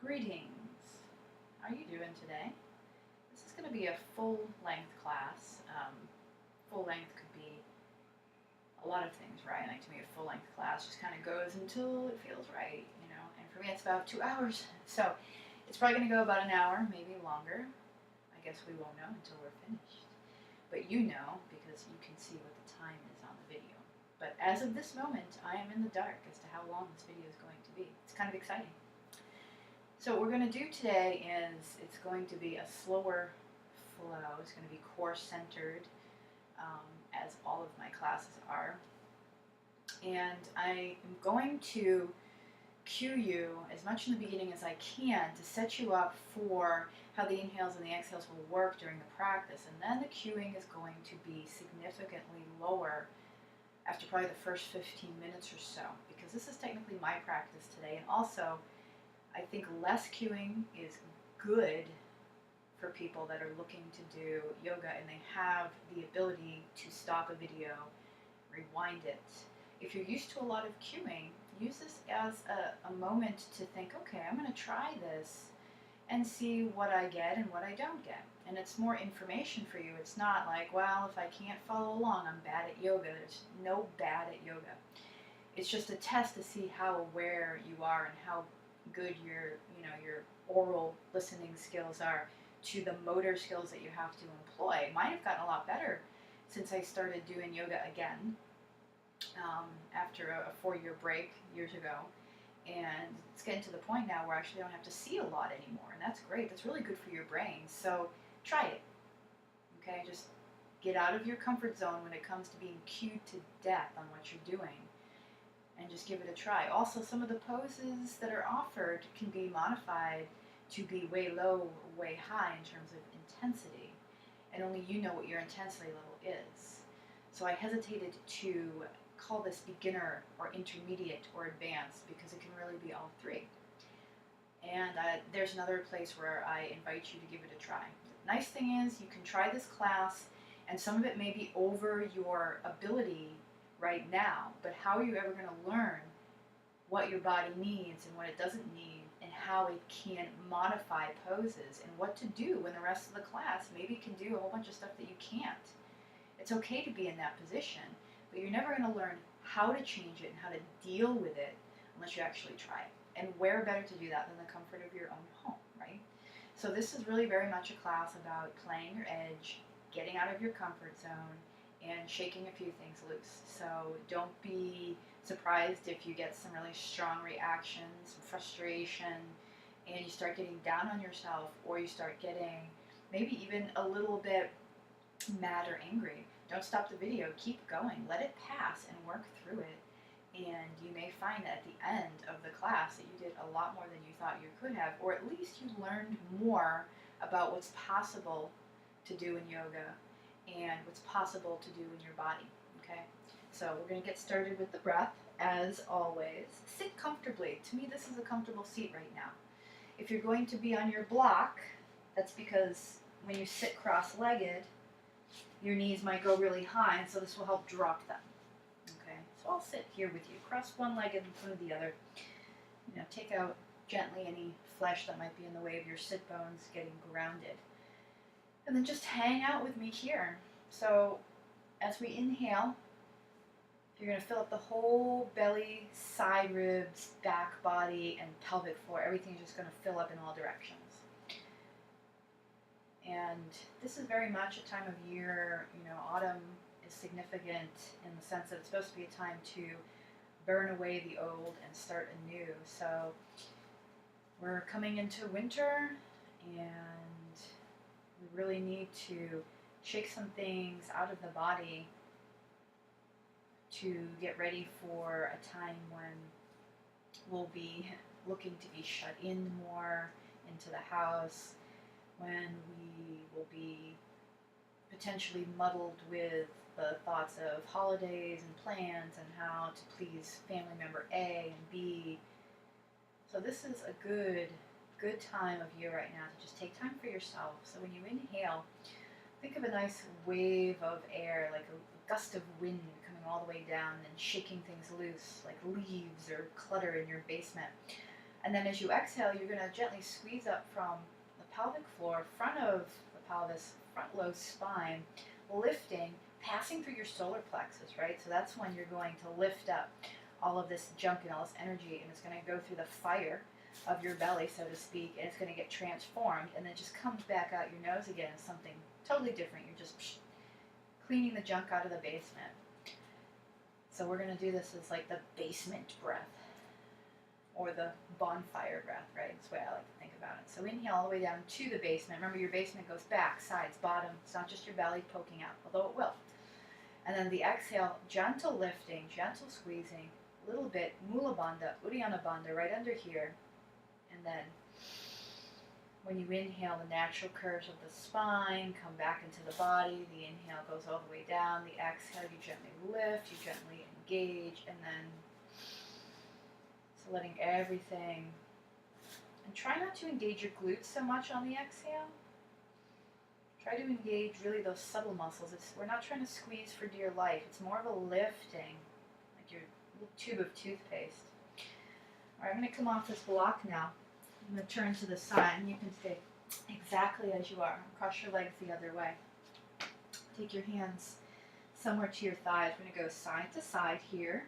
Greetings. How are you doing today? This is going to be a full-length class. Full length could be a lot of things, right? Like to me, a full-length class just kind of goes until it feels right, you know. And for me, it's about 2 hours. So it's probably going to go about an hour, maybe longer. I guess we won't know until we're finished. But you know, because you can see what the time is on the video. But as of this moment, I am in the dark as to how long this video is going to be. It's kind of exciting. So what we're going to do today is it's going to be a slower flow. It's going to be core-centered, as all of my classes are. And I am going to cue you as much in the beginning as I can to set you up for how the inhales and the exhales will work during the practice. And then the cueing is going to be significantly lower after probably the first 15 minutes or so, because this is technically my practice today. And also, I think less cueing is good for people that are looking to do yoga and they have the ability to stop a video, rewind it. If you're used to a lot of cueing, use this as a moment to think, okay, I'm going to try this and see what I get and what I don't get. And it's more information for you. It's not like, well, if I can't follow along, I'm bad at yoga. There's no bad at yoga. It's just a test to see how aware you are and how good your oral listening skills are to the motor skills that you have to employ. Mine have gotten a lot better since I started doing yoga again after a 4-year break years ago. And it's getting to the point now where I actually don't have to see a lot anymore. And that's great. That's really good for your brain. So try it. Okay? Just get out of your comfort zone when it comes to being cued to death on what you're doing. And just give it a try. Also, some of the poses that are offered can be modified to be way low, way high in terms of intensity. And only you know what your intensity level is. So I hesitated to call this beginner or intermediate or advanced because it can really be all three. And there's another place where I invite you to give it a try. The nice thing is you can try this class and some of it may be over your ability right now, but how are you ever going to learn what your body needs and what it doesn't need and how it can modify poses and what to do when the rest of the class maybe can do a whole bunch of stuff that you can't. It's okay to be in that position, but you're never going to learn how to change it and how to deal with it unless you actually try it. And where better to do that than the comfort of your own home, right? So this is really very much a class about playing your edge, getting out of your comfort zone, and shaking a few things loose. So don't be surprised if you get some really strong reactions, some frustration, and you start getting down on yourself, or you start getting maybe even a little bit mad or angry. Don't stop the video, keep going, let it pass and work through it. And you may find that at the end of the class that you did a lot more than you thought you could have, or at least you learned more about what's possible to do in yoga and what's possible to do in your body, okay? So we're going to get started with the breath, as always. Sit comfortably. To me, this is a comfortable seat right now. If you're going to be on your block, that's because when you sit cross-legged, your knees might go really high, and so this will help drop them, okay? So I'll sit here with you. Cross one leg in front of the other. You know, take out gently any flesh that might be in the way of your sit bones getting grounded. And then just hang out with me here. So as we inhale, you're going to fill up the whole belly, side ribs, back body, and pelvic floor. Everything is just going to fill up in all directions. And this is very much a time of year, you know, autumn is significant in the sense that it's supposed to be a time to burn away the old and start anew. So we're coming into winter, and we really need to shake some things out of the body to get ready for a time when we'll be looking to be shut in more into the house, when we will be potentially muddled with the thoughts of holidays and plans and how to please family member A and B. So this is a good time of year right now to just take time for yourself. So when you inhale, think of a nice wave of air, like a gust of wind coming all the way down and shaking things loose, like leaves or clutter in your basement. And then as you exhale, you're going to gently squeeze up from the pelvic floor, front of the pelvis, front low spine, lifting, passing through your solar plexus, right? So that's when you're going to lift up all of this junk and all this energy, and it's going to go through the fire of your belly, so to speak, and it's going to get transformed, and then it just comes back out your nose again as something totally different. You're just cleaning the junk out of the basement. So we're going to do this as like the basement breath, or the bonfire breath, right? That's the way I like to think about it. So inhale all the way down to the basement. Remember, your basement goes back, sides, bottom. It's not just your belly poking out, although it will. And then the exhale, gentle lifting, gentle squeezing, a little bit, Mula Bandha, Uddiyana Bandha, right under here. And then when you inhale, the natural curves of the spine come back into the body. The inhale goes all the way down. The exhale, you gently lift, you gently engage, and then so letting everything. And try not to engage your glutes so much on the exhale. Try to engage really those subtle muscles. We're not trying to squeeze for dear life. It's more of a lifting, like your little tube of toothpaste. All right, I'm going to come off this block now. I'm going to turn to the side, and you can stay exactly as you are. Cross your legs the other way. Take your hands somewhere to your thighs. We're going to go side to side here,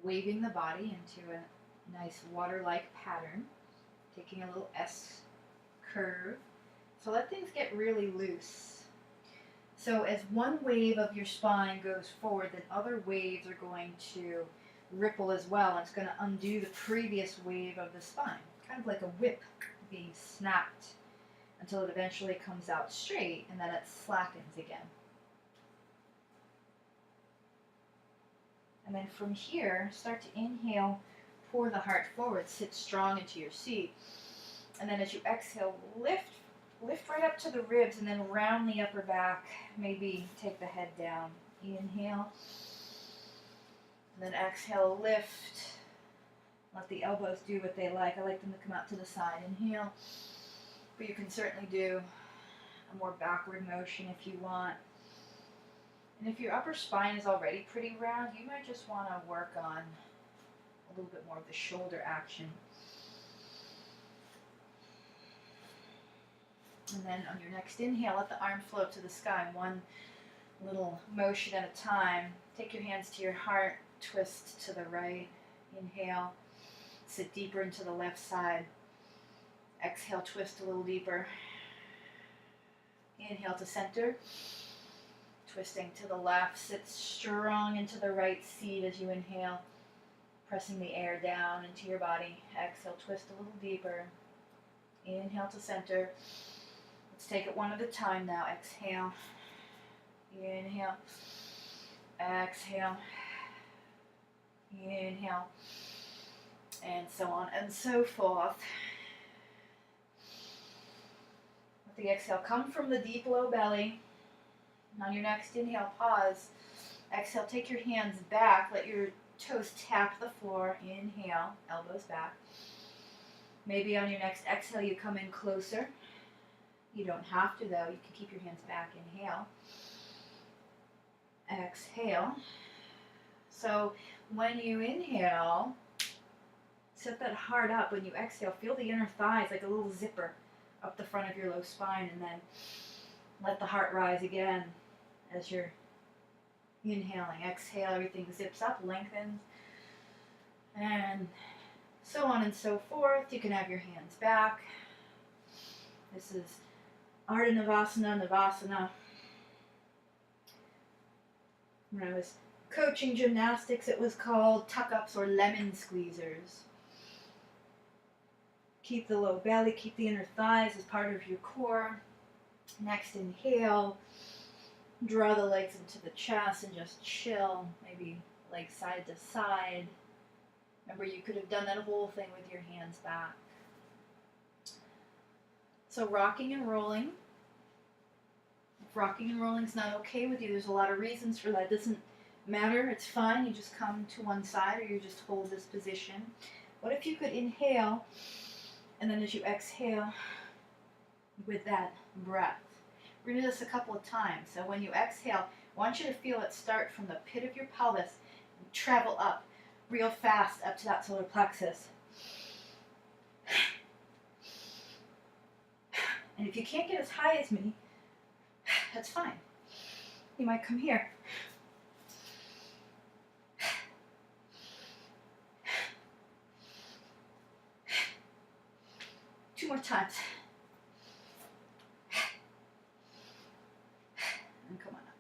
waving the body into a nice water-like pattern, taking a little S curve. So let things get really loose. So as one wave of your spine goes forward, then other waves are going to ripple as well. And it's going to undo the previous wave of the spine. Kind of like a whip being snapped until it eventually comes out straight, and then it slackens again. And then from here, start to inhale, pour the heart forward, sit strong into your seat. And then as you exhale, lift right up to the ribs, and then round the upper back. Maybe take the head down. Inhale. And then exhale, lift. Let the elbows do what they like. I like them to come out to the side. Inhale. But you can certainly do a more backward motion if you want. And if your upper spine is already pretty round, you might just want to work on a little bit more of the shoulder action. And then on your next inhale, let the arm float to the sky, one little motion at a time. Take your hands to your heart, twist to the right. Inhale. Sit deeper into the left side. Exhale, twist a little deeper. Inhale to center. Twisting to the left. Sit strong into the right seat as you inhale. Pressing the air down into your body. Exhale, twist a little deeper. Inhale to center. Let's take it one at a time now. Exhale. Inhale. Exhale. Inhale. And so on and so forth. Let the exhale come from the deep low belly. And on your next inhale, pause. Exhale, take your hands back. Let your toes tap the floor. Inhale, elbows back. Maybe on your next exhale, you come in closer. You don't have to, though. You can keep your hands back. Inhale. Exhale. So when you inhale, set that heart up. When you exhale, feel the inner thighs like a little zipper up the front of your low spine, and then let the heart rise again as you're inhaling. Exhale, everything zips up, lengthens, and so on and so forth. You can have your hands back. This is Ardha Navasana. When I was coaching gymnastics, it was called tuck-ups or lemon squeezers. Keep the low belly, keep the inner thighs as part of your core. Next inhale, draw the legs into the chest and just chill, maybe legs side to side. Remember, you could have done that whole thing with your hands back. So rocking and rolling. If rocking and rolling is not okay with you, there's a lot of reasons for that. It doesn't matter, it's fine. You just come to one side, or you just hold this position. What if you could inhale, and then as you exhale with that breath? We're going to do this a couple of times. So when you exhale, I want you to feel it start from the pit of your pelvis and travel up real fast up to that solar plexus. And if you can't get as high as me, that's fine. You might come here. Two more times. And come on up.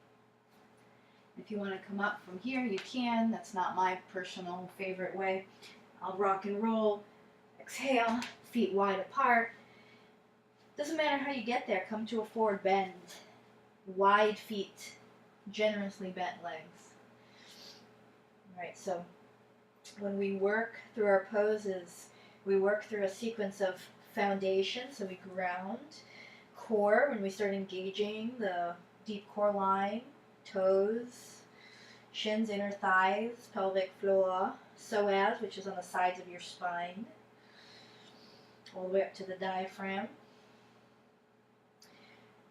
If you want to come up from here, you can. That's not my personal favorite way. I'll rock and roll. Exhale, feet wide apart. Doesn't matter how you get there. Come to a forward bend. Wide feet, generously bent legs. All right, so when we work through our poses, we work through a sequence of foundation, so we ground, core, when we start engaging the deep core line, toes, shins, inner thighs, pelvic floor, psoas, which is on the sides of your spine, all the way up to the diaphragm.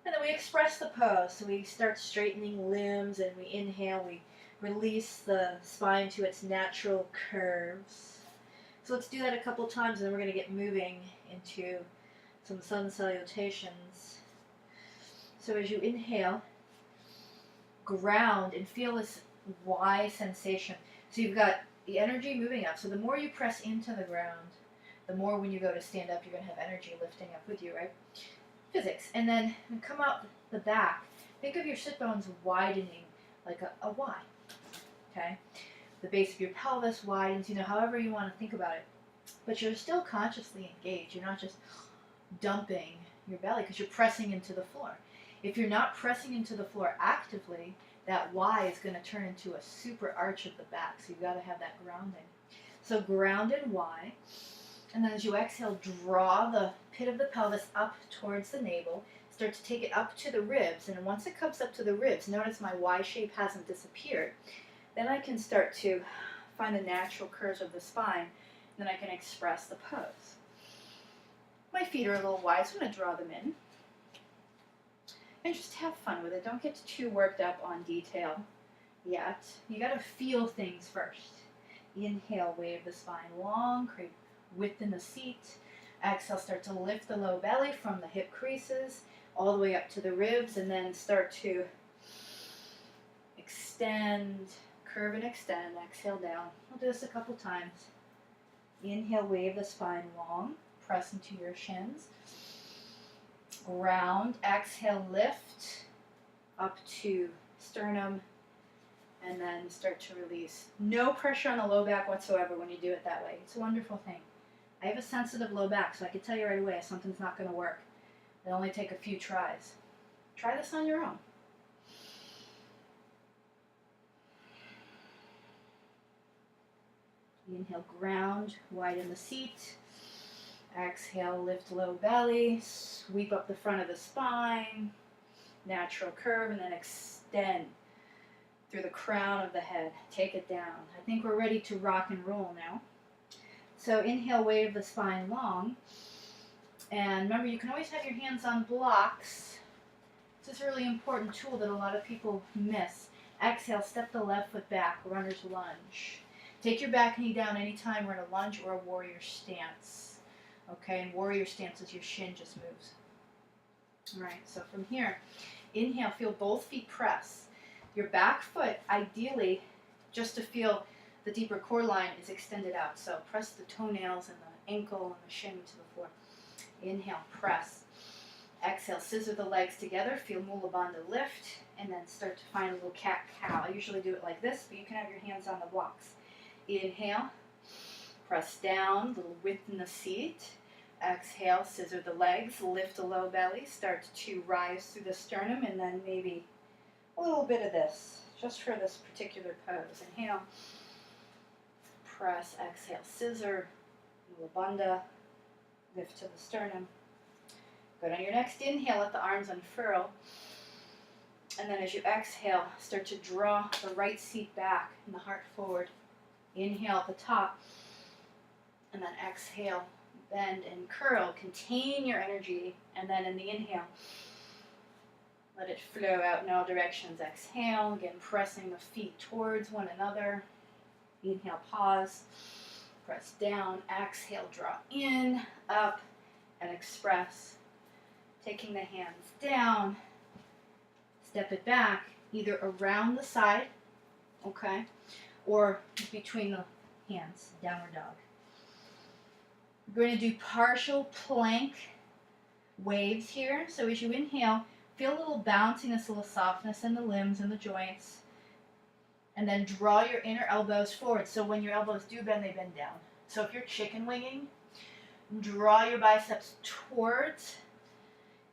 And then we express the pose, so we start straightening limbs, and we inhale, we release the spine to its natural curves. So let's do that a couple times, and then we're going to get moving into some sun salutations. So as you inhale, ground and feel this Y sensation. So you've got the energy moving up. So the more you press into the ground, the more when you go to stand up, you're going to have energy lifting up with you, right? Physics. And then come out the back. Think of your sit bones widening like a Y. Okay? The base of your pelvis widens, however you want to think about it. But you're still consciously engaged. You're not just dumping your belly because you're pressing into the floor. If you're not pressing into the floor actively, that Y is going to turn into a super arch of the back. So you've got to have that grounding. So grounded Y. And then as you exhale, draw the pit of the pelvis up towards the navel. Start to take it up to the ribs. And once it comes up to the ribs, notice my Y shape hasn't disappeared. Then I can start to find the natural curves of the spine. Then I can express the pose. My feet are a little wide, so I'm going to draw them in. And just have fun with it. Don't get too worked up on detail yet. You got to feel things first. Inhale, wave the spine long, create width in the seat. Exhale, start to lift the low belly from the hip creases all the way up to the ribs, and then start to extend, curve and extend. Exhale down. We'll do this a couple times. Inhale, wave the spine long, press into your shins. Ground, exhale, lift up to sternum, and then start to release. No pressure on the low back whatsoever when you do it that way. It's a wonderful thing. I have a sensitive low back, so I can tell you right away if something's not going to work. It'll only take a few tries. Try this on your own. Inhale, ground, widen the seat. Exhale, lift low belly, sweep up the front of the spine, natural curve, and then extend through the crown of the head. Take it down. I think we're ready to rock and roll now. So inhale, wave the spine long. And remember, you can always have your hands on blocks. This is a really important tool that a lot of people miss. Exhale, step the left foot back, runner's lunge. Take your back knee down anytime we're in a lunge or a warrior stance. Okay, and warrior stance is your shin just moves. All right, so from here, inhale, feel both feet press. Your back foot, ideally, just to feel the deeper core line, is extended out. So press the toenails and the ankle and the shin to the floor. Inhale, press. Exhale, scissor the legs together, feel Mula Bandha lift, and then start to find a little cat-cow. I usually do it like this, but you can have your hands on the blocks. Inhale, press down, little width in the seat. Exhale, scissor the legs, lift the low belly, start to rise through the sternum, and then maybe a little bit of this, just for this particular pose. Inhale, press, exhale, scissor, Mula Bandha, lift to the sternum. Good. On your next inhale, let the arms unfurl. And then as you exhale, start to draw the right seat back and the heart forward. Inhale at the top, and then exhale, bend and curl. Contain your energy, and then in the inhale, let it flow out in all directions. Exhale, again pressing the feet towards one another. Inhale, pause, press down. Exhale, draw in, up, and express. taking the hands down, step it back, either around the side, okay, or between the hands, downward dog. We're going to do partial plank waves here. So as you inhale, feel a little bounciness, a little softness in the limbs and the joints. And then draw your inner elbows forward. So when your elbows do bend, they bend down. So if you're chicken winging, draw your biceps towards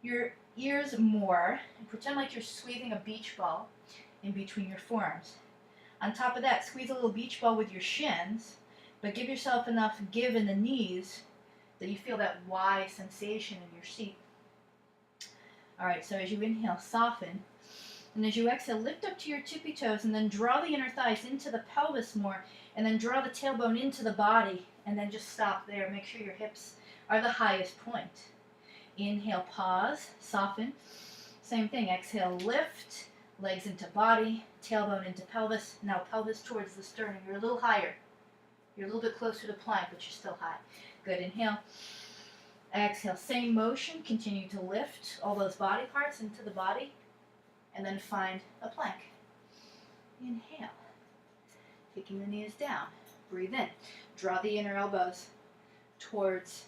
your ears more and pretend like you're squeezing a beach ball in between your forearms. On top of that, squeeze a little beach ball with your shins, but give yourself enough give in the knees that you feel that Y sensation in your seat. All right, so as you inhale, soften. And as you exhale, lift up to your tippy toes and then draw the inner thighs into the pelvis more and then draw the tailbone into the body and then just stop there. Make sure your hips are the highest point. Inhale, pause, soften. Same thing, exhale, lift, legs into body, tailbone into pelvis. Now pelvis towards the sternum. You're a little higher. You're a little bit closer to plank, but you're still high. Good, inhale. Exhale, same motion. Continue to lift all those body parts into the body. And then find a plank. Inhale. Taking the knees down. Breathe in. Draw the inner elbows towards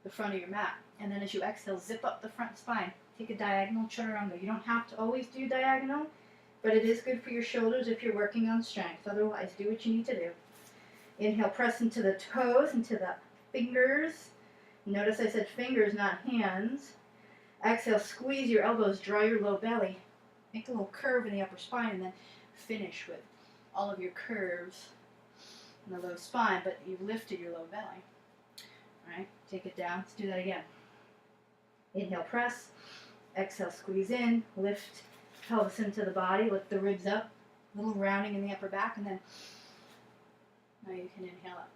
the front of your mat. And then as you exhale, zip up the front spine. Take a diagonal chattarunga. You don't have to always do diagonal, but it is good for your shoulders if you're working on strength. Otherwise, do what you need to do. Inhale, press into the toes, into the fingers. Notice I said fingers, not hands. Exhale, squeeze your elbows, draw your low belly. Make a little curve in the upper spine and then finish with all of your curves in the low spine, but you've lifted your low belly. All right, take it down. Let's do that again. Inhale, press. Exhale, squeeze in. Lift pelvis into the body. Lift the ribs up. A little rounding in the upper back, and then now you can inhale up.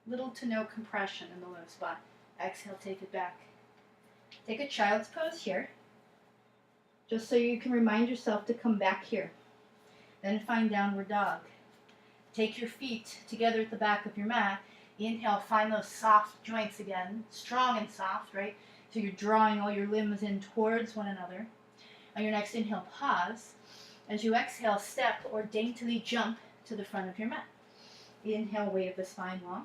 Little to no compression in the low spine. Exhale, take it back. Take a child's pose here, just so you can remind yourself to come back here. Then find downward dog. Take your feet together at the back of your mat. Inhale, find those soft joints again, strong and soft, right? So you're drawing all your limbs in towards one another. On your next inhale, pause. As you exhale, step or daintily jump to the front of your mat. Inhale, wave the spine long.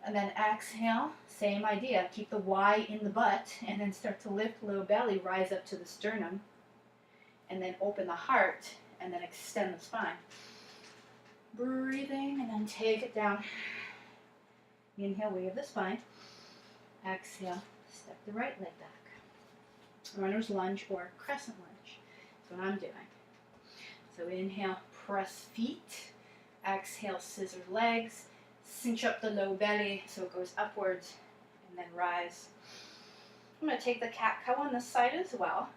And then exhale, same idea. Keep the Y in the butt and then start to lift low belly, rise up to the sternum. And then open the heart and then extend the spine. Breathing and then take it down. Inhale, wave the spine. Exhale, step the right leg back. Runner's lunge or crescent lunge. That's what I'm doing. So inhale, press feet. Exhale, scissor legs. Cinch up the low belly so it goes upwards. And then rise. I'm going to take the cat-cow on this side as well.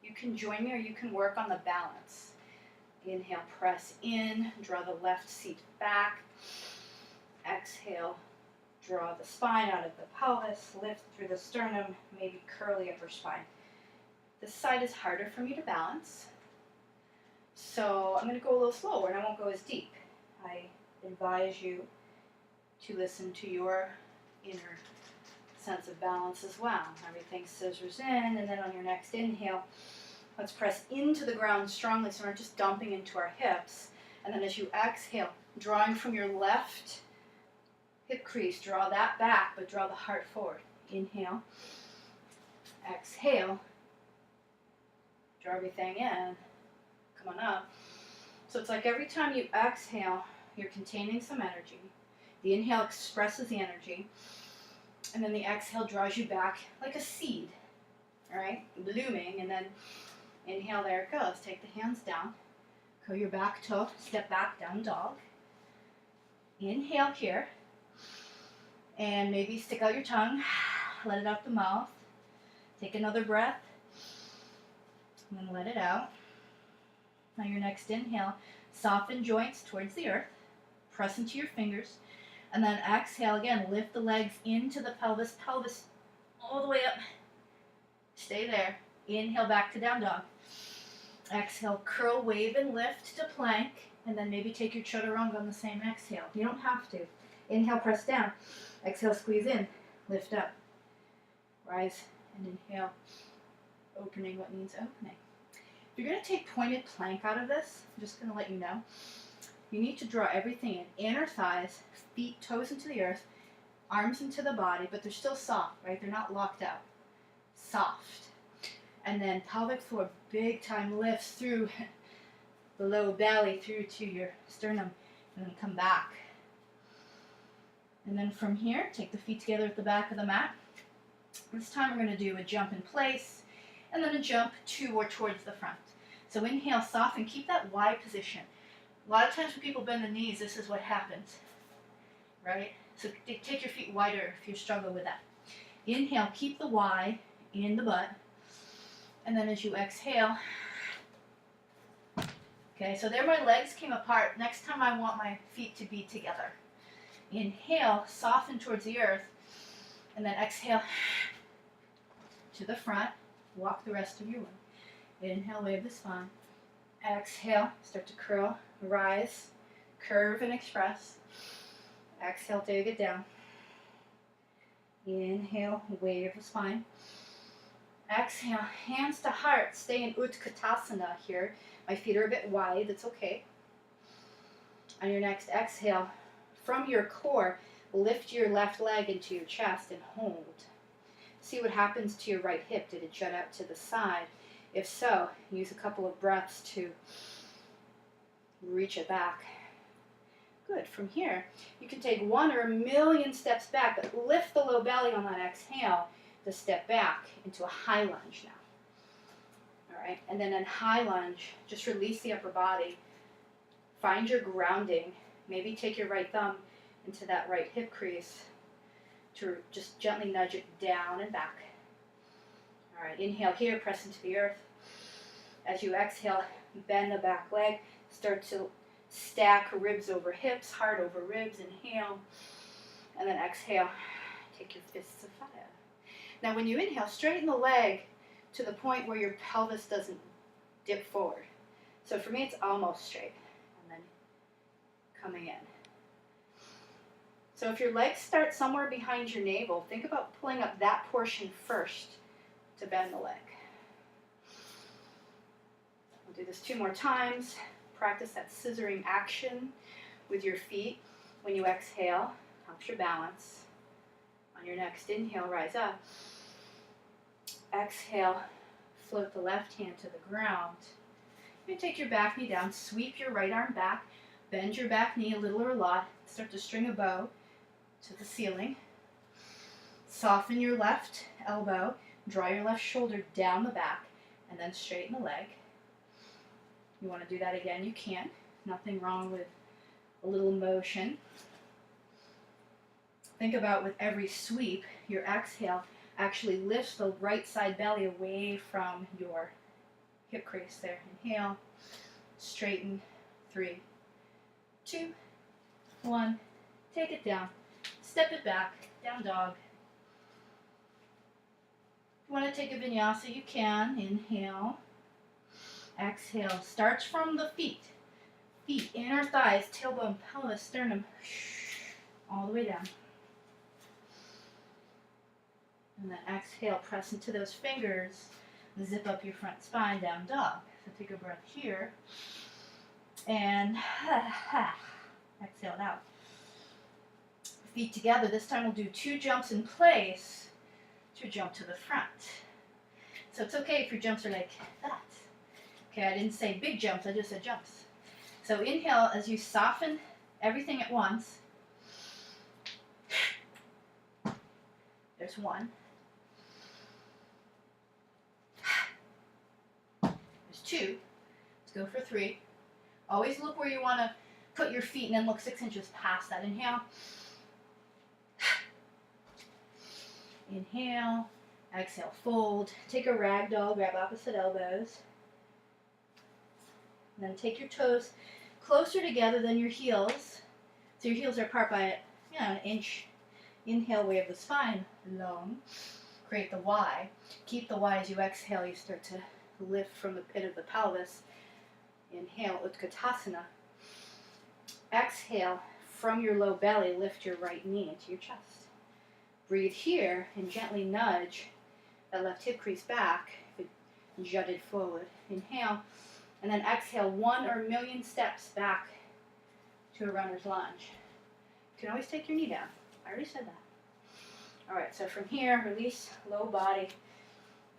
You can join me or you can work on the balance. Inhale, press in. Draw the left seat back. Exhale, draw the spine out of the pelvis, lift through the sternum, maybe curl the upper spine. This side is harder for me to balance, so I'm going to go a little slower and I won't go as deep. I advise you to listen to your inner sense of balance as well. Everything scissors in, and then on your next inhale, let's press into the ground strongly so we're not just dumping into our hips. And then as you exhale, drawing from your left hip crease, draw that back, but draw the heart forward. Inhale. Exhale. Draw everything in. Come on up. So it's like every time you exhale, you're containing some energy. The inhale expresses the energy. And then the exhale draws you back like a seed. All right? Blooming. And then inhale, there it goes. Take the hands down. Curl your back toe. Step back, down dog. Inhale here. And maybe stick out your tongue, let it out the mouth. Take another breath, and then let it out. Now your next inhale, soften joints towards the earth, press into your fingers, and then exhale again, lift the legs into the pelvis all the way up. Stay there. Inhale back to down dog. Exhale, curl, wave, and lift to plank, and then maybe take your chattarunga on the same exhale. You don't have to. Inhale, press down. Exhale, squeeze in, lift up, rise And inhale, opening what needs opening. If you're going to take pointed plank out of this, I'm just going to let you know, you need to draw everything in. Inner thighs, feet, toes into the earth, arms into the body, but they're still soft, right? They're not locked out. Soft. And then pelvic floor, big time lifts through the low belly, through to your sternum, and then come back. And then from here, take the feet together at the back of the mat. This time we're going to do a jump in place, and then a jump to or towards the front. So inhale, soften, keep that Y position. A lot of times when people bend the knees, this is what happens, right? So take your feet wider if you struggle with that. Inhale, keep the Y in the butt. And then as you exhale, okay, so there my legs came apart. Next time I want my feet to be together. Inhale, soften towards the earth. And then exhale to the front. Walk the rest of your way. Inhale, wave the spine. Exhale, start to curl, rise, curve and express. Exhale, take it down. Inhale, wave the spine. Exhale, hands to heart. Stay in Utkatasana here. My feet are a bit wide, that's okay. On your next exhale, from your core, lift your left leg into your chest and hold. See what happens to your right hip. Did it jut out to the side? If so, use a couple of breaths to reach it back. Good. From here, you can take 1 or a million steps back, but lift the low belly on that exhale to step back into a high lunge now. All right, and then in high lunge, just release the upper body. Find your grounding. Maybe take your right thumb into that right hip crease to just gently nudge it down and back. All right, inhale here, press into the earth. As you exhale, bend the back leg. Start to stack ribs over hips, heart over ribs. Inhale, and then exhale. Take your fists of fire. Now when you inhale, straighten the leg to the point where your pelvis doesn't dip forward. So for me, it's almost straight. And then coming in. So if your legs start somewhere behind your navel, think about pulling up that portion first to bend the leg. We'll do this 2 more times. Practice that scissoring action with your feet. When you exhale, helps your balance. On your next inhale, rise up. Exhale, float the left hand to the ground. You take your back knee down, sweep your right arm back, bend your back knee a little or a lot, start to string a bow to the ceiling. Soften your left elbow, draw your left shoulder down the back, and then straighten the leg. You want to do that again, you can. Nothing wrong with a little motion. Think about with every sweep, your exhale actually lifts the right side belly away from your hip crease there. Inhale, straighten, 3, 2, 1, take it down, step it back, down dog. If you want to take a vinyasa, you can. Inhale, exhale, starts from the feet, inner thighs, tailbone, pelvis, sternum, all the way down. And then exhale, press into those fingers, zip up your front spine, down dog. So take a breath here, and exhale it out. Feet together, this time we'll do 2 jumps in place to jump to the front. So it's okay if your jumps are like that. Okay, I didn't say big jumps, I just said jumps. So inhale as you soften everything at once. There's 1. There's 2. Let's go for 3. Always look where you want to put your feet and then look 6 inches past that. Inhale. Inhale. Exhale, fold. Take a ragdoll, grab opposite elbows. And then take your toes closer together than your heels. So your heels are apart by an inch. Inhale, wave the spine long. Create the Y. Keep the Y as you exhale. You start to lift from the pit of the pelvis. Inhale, Utkatasana. Exhale, from your low belly, lift your right knee into your chest. Breathe here and gently nudge that left hip crease back, if it jutted forward. Inhale, and then exhale 1 or a million steps back to a runner's lunge. You can always take your knee down. I already said that. All right, so from here, release low body.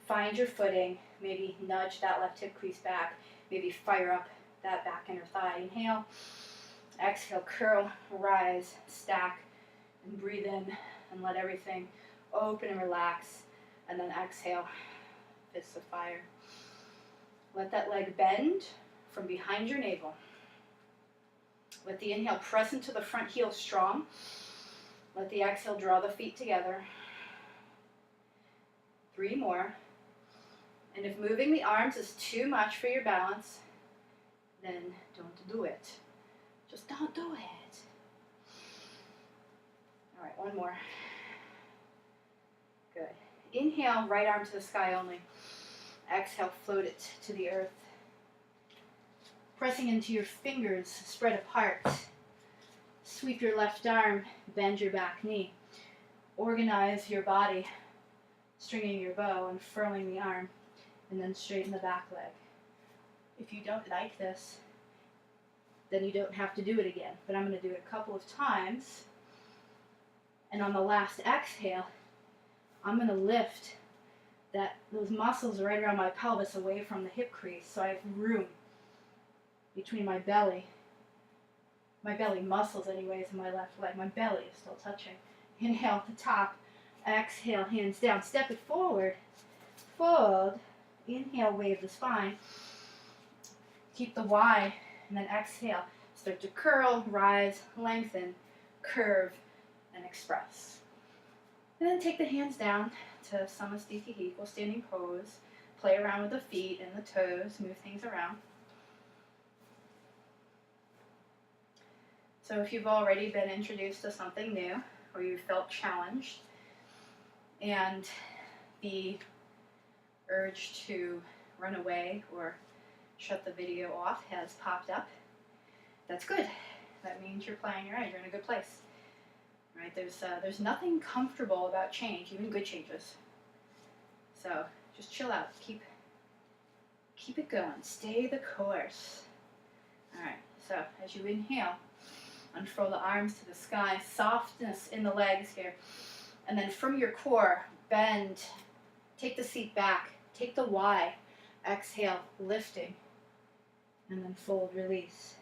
Find your footing. Maybe nudge that left hip crease back. Maybe fire up that back inner thigh. Inhale. Exhale, curl, rise, stack, and breathe in and let everything open and relax. And then exhale, fists of fire. Let that leg bend from behind your navel. Let the inhale press into the front heel strong. Let the exhale draw the feet together. 3 more. And if moving the arms is too much for your balance, then don't do it. Just don't do it. All right, 1 more. Good. Inhale, right arm to the sky only. Exhale, float it to the earth. Pressing into your fingers, spread apart. Sweep your left arm, bend your back knee. Organize your body, stringing your bow, unfurling the arm, and then straighten the back leg. If you don't like this, then you don't have to do it again. But I'm going to do it a couple of times. And on the last exhale, I'm going to lift those muscles right around my pelvis away from the hip crease, so I have room between my belly muscles anyways, and my left leg. My belly is still touching. Inhale at the top. Exhale, hands down. Step it forward. Fold. Inhale, wave the spine. Keep the Y, and then exhale. Start to curl, rise, lengthen, curve, and express. And then take the hands down to Samasthiti, equal standing pose. Play around with the feet and the toes, move things around. So if you've already been introduced to something new, or you felt challenged, and the urge to run away or shut the video off has popped up, that's good. That means you're playing right. You're in a good place. Right? There's nothing comfortable about change, even good changes. So just chill out. Keep it going. Stay the course. All right. So as you inhale, unfurl the arms to the sky. Softness in the legs here, and then from your core, bend. Take the seat back. Take the Y. Exhale, lifting, and then fold, release.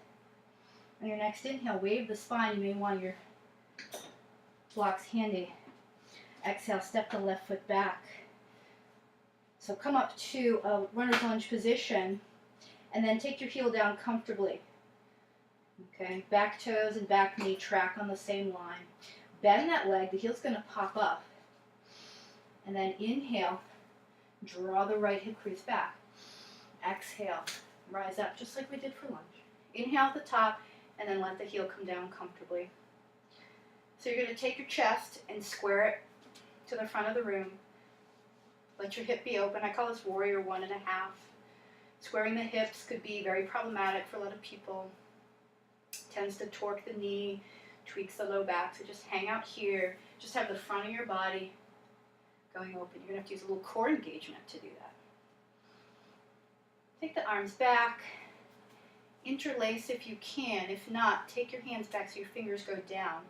On your next inhale, wave the spine. You may want your blocks handy. Exhale, step the left foot back. So come up to a runner's lunge position, and then take your heel down comfortably. Okay, back toes and back knee track on the same line. Bend that leg, the heel's going to pop up. And then inhale, draw the right hip crease back. Exhale, rise up just like we did for lunge. Inhale at the top, and then let the heel come down comfortably. So you're going to take your chest and square it to the front of the room. Let your hip be open. I call this warrior 1.5. Squaring the hips could be very problematic for a lot of people. Tends to torque the knee, tweaks the low back. So just hang out here. Just have the front of your body going open. You're going to have to use a little core engagement to do that. Take the arms back. Interlace if you can. If not, take your hands back so your fingers go down.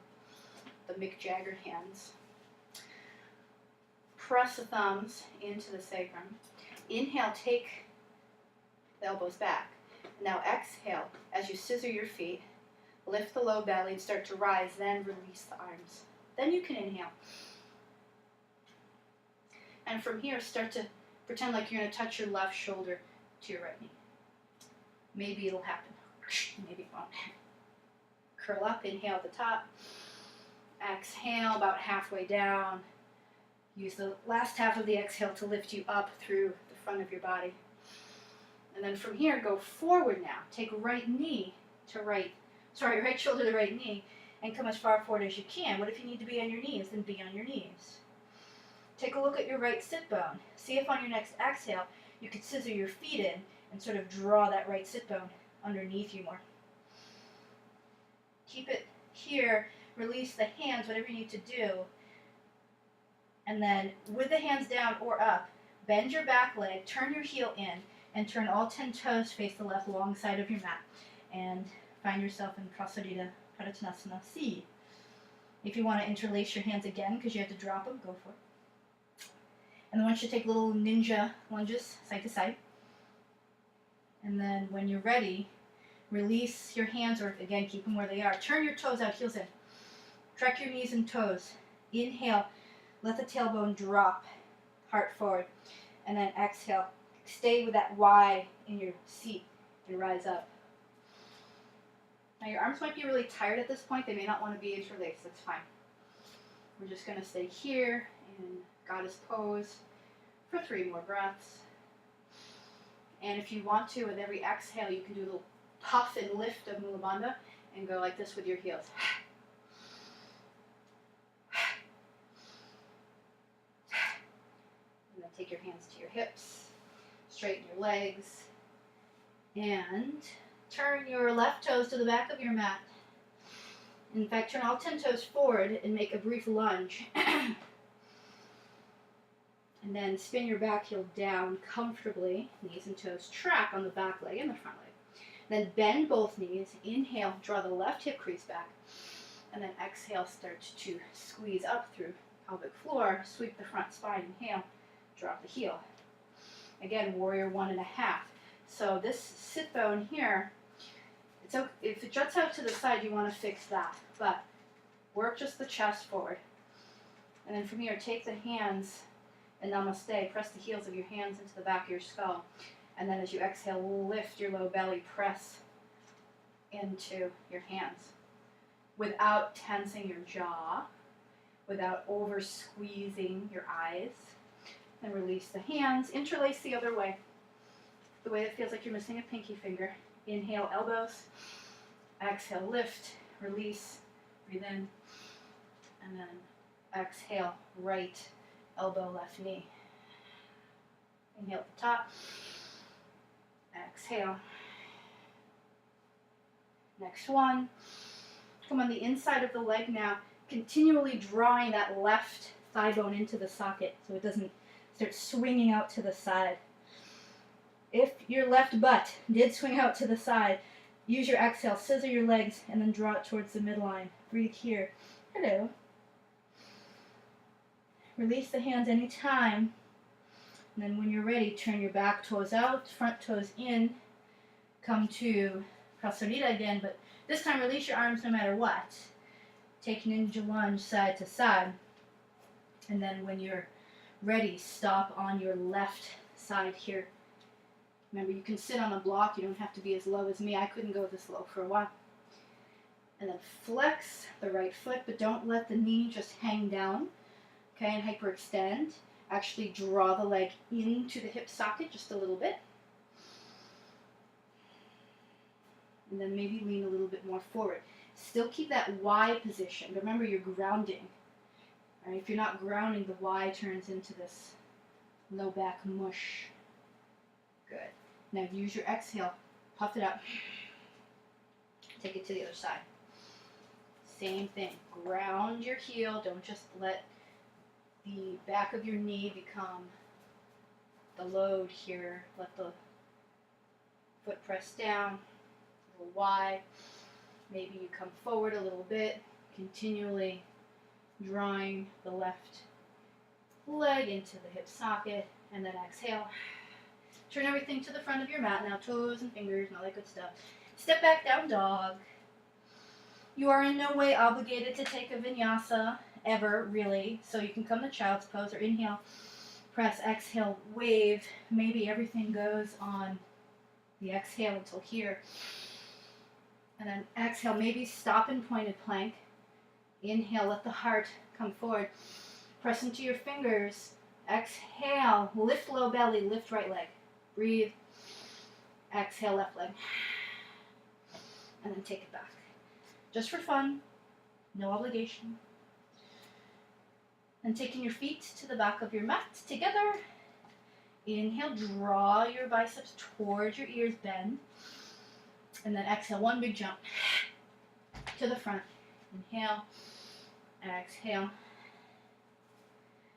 The Mick Jagger hands. Press the thumbs into the sacrum. Inhale, take the elbows back. Now exhale as you scissor your feet. Lift the low belly and start to rise, then release the arms. Then you can inhale. And from here, start to pretend like you're going to touch your left shoulder to your right knee. Maybe it'll happen. Maybe it won't. Curl up, inhale at the top. Exhale about halfway down. Use the last half of the exhale to lift you up through the front of your body. And then from here, go forward now. Take right shoulder to right knee, and come as far forward as you can. What if you need to be on your knees? Then be on your knees. Take a look at your right sit bone. See if on your next exhale, you could scissor your feet in and sort of draw that right sit bone underneath you more. Keep it here. Release the hands, whatever you need to do. And then with the hands down or up, bend your back leg, turn your heel in, and turn all 10 toes face the left long side of your mat. And find yourself in Prasarita C. If you want to interlace your hands again because you have to drop them, go for it. And then once you take little ninja lunges side to side. And then when you're ready, release your hands, or again, keep them where they are. Turn your toes out, heels in. Track your knees and toes. Inhale, let the tailbone drop, heart forward. And then exhale, stay with that Y in your seat and rise up. Now your arms might be really tired at this point. They may not want to be interlaced. That's fine. We're just going to stay here in goddess pose for 3 more breaths. And if you want to, with every exhale, you can do a little puff and lift of Mula Bandha and go like this with your heels. And then take your hands to your hips, straighten your legs, and turn your left toes to the back of your mat. In fact, turn all 10 toes forward and make a brief lunge. And then spin your back heel down comfortably, knees and toes track on the back leg and the front leg. Then bend both knees, inhale, draw the left hip crease back, and then exhale, start to squeeze up through pelvic floor, sweep the front spine, inhale, drop the heel. Again, warrior 1.5. So this sit bone here, if it juts out to the side, you want to fix that, but work just the chest forward. And then from here, take the hands and namaste, press the heels of your hands into the back of your skull. And then as you exhale, lift your low belly, press into your hands without tensing your jaw, without over squeezing your eyes. And release the hands, interlace the other way, the way that feels like you're missing a pinky finger. Inhale, elbows, exhale, lift, release, breathe in, and then exhale, right elbow, left knee. Inhale at the top, exhale. Next one. Come on the inside of the leg now, continually drawing that left thigh bone into the socket so it doesn't start swinging out to the side. If your left butt did swing out to the side, use your exhale, scissor your legs, and then draw it towards the midline. Breathe here. Hello. Release the hands anytime. And then when you're ready, turn your back toes out, front toes in. Come to Prasarita again, but this time release your arms no matter what. Take ninja lunge side to side. And then when you're ready, stop on your left side here. Remember, you can sit on a block. You don't have to be as low as me. I couldn't go this low for a while. And then flex the right foot, but don't let the knee just hang down. Okay, and hyperextend. Actually draw the leg into the hip socket just a little bit. And then maybe lean a little bit more forward. Still keep that Y position. Remember, you're grounding. Right? If you're not grounding, the Y turns into this low back mush. Good. Now use your exhale. Puff it up. Take it to the other side. Same thing. Ground your heel. Don't just let the back of your knee become the load here. Let the foot press down. A little Y. Maybe you come forward a little bit. Continually drawing the left leg into the hip socket. And then exhale. Turn everything to the front of your mat. Now toes and fingers and all that good stuff. Step back, down dog. You are in no way obligated to take a vinyasa, ever, really. So you can come to child's pose or inhale, press, exhale, wave. Maybe everything goes on the exhale until here. And then exhale, maybe stop in pointed plank. Inhale, let the heart come forward. Press into your fingers. Exhale, lift low belly, lift right leg. Breathe. Exhale, left leg. And then take it back. Just for fun, no obligation. And taking your feet to the back of your mat together. Inhale, draw your biceps towards your ears, bend. And then exhale, one big jump to the front. Inhale, exhale.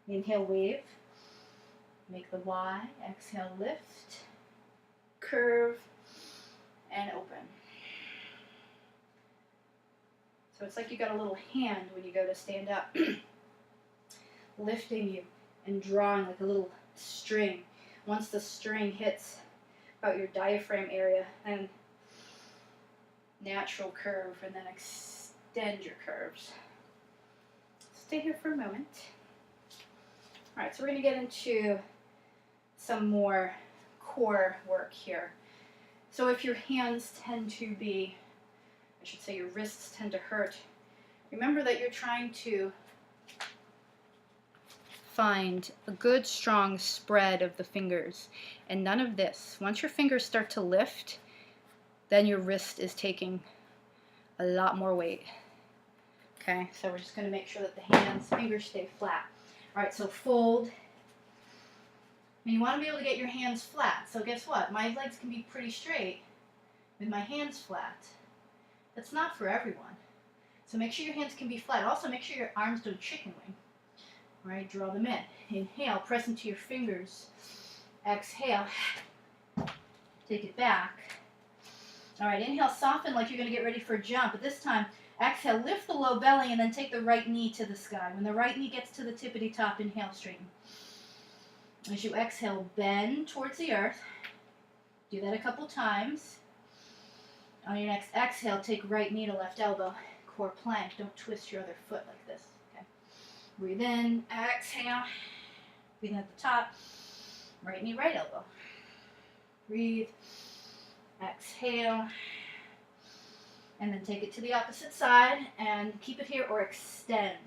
Inhale, wave. Make the Y. Exhale, lift. Curve. And open. So it's like you got a little hand when you go to stand up, lifting you and drawing like a little string. Once the string hits about your diaphragm area, and natural curve, and then extend your curves. Stay here for a moment. All right, so we're going to get into some more core work here. So if your hands tend to be, I should say your wrists tend to hurt, remember that you're trying to find a good strong spread of the fingers and none of this. Once your fingers start to lift, then your wrist is taking a lot more weight. Okay, so we're just going to make sure that the fingers stay flat. All right, so fold. And you want to be able to get your hands flat. So guess what? My legs can be pretty straight with my hands flat. That's not for everyone. So make sure your hands can be flat. Also, make sure your arms don't chicken wing. All right, draw them in. Inhale, press into your fingers. Exhale, take it back. All right, inhale, soften like you're going to get ready for a jump. But this time, exhale, lift the low belly and then take the right knee to the sky. When the right knee gets to the tippity top, inhale, straighten. As you exhale, bend towards the earth. Do that a couple times. On your next exhale, take right knee to left elbow. Core plank. Don't twist your other foot like this. Okay. Breathe in. Exhale. Breathe in at the top. Right knee, right elbow. Breathe. Exhale. And then take it to the opposite side and keep it here or extend.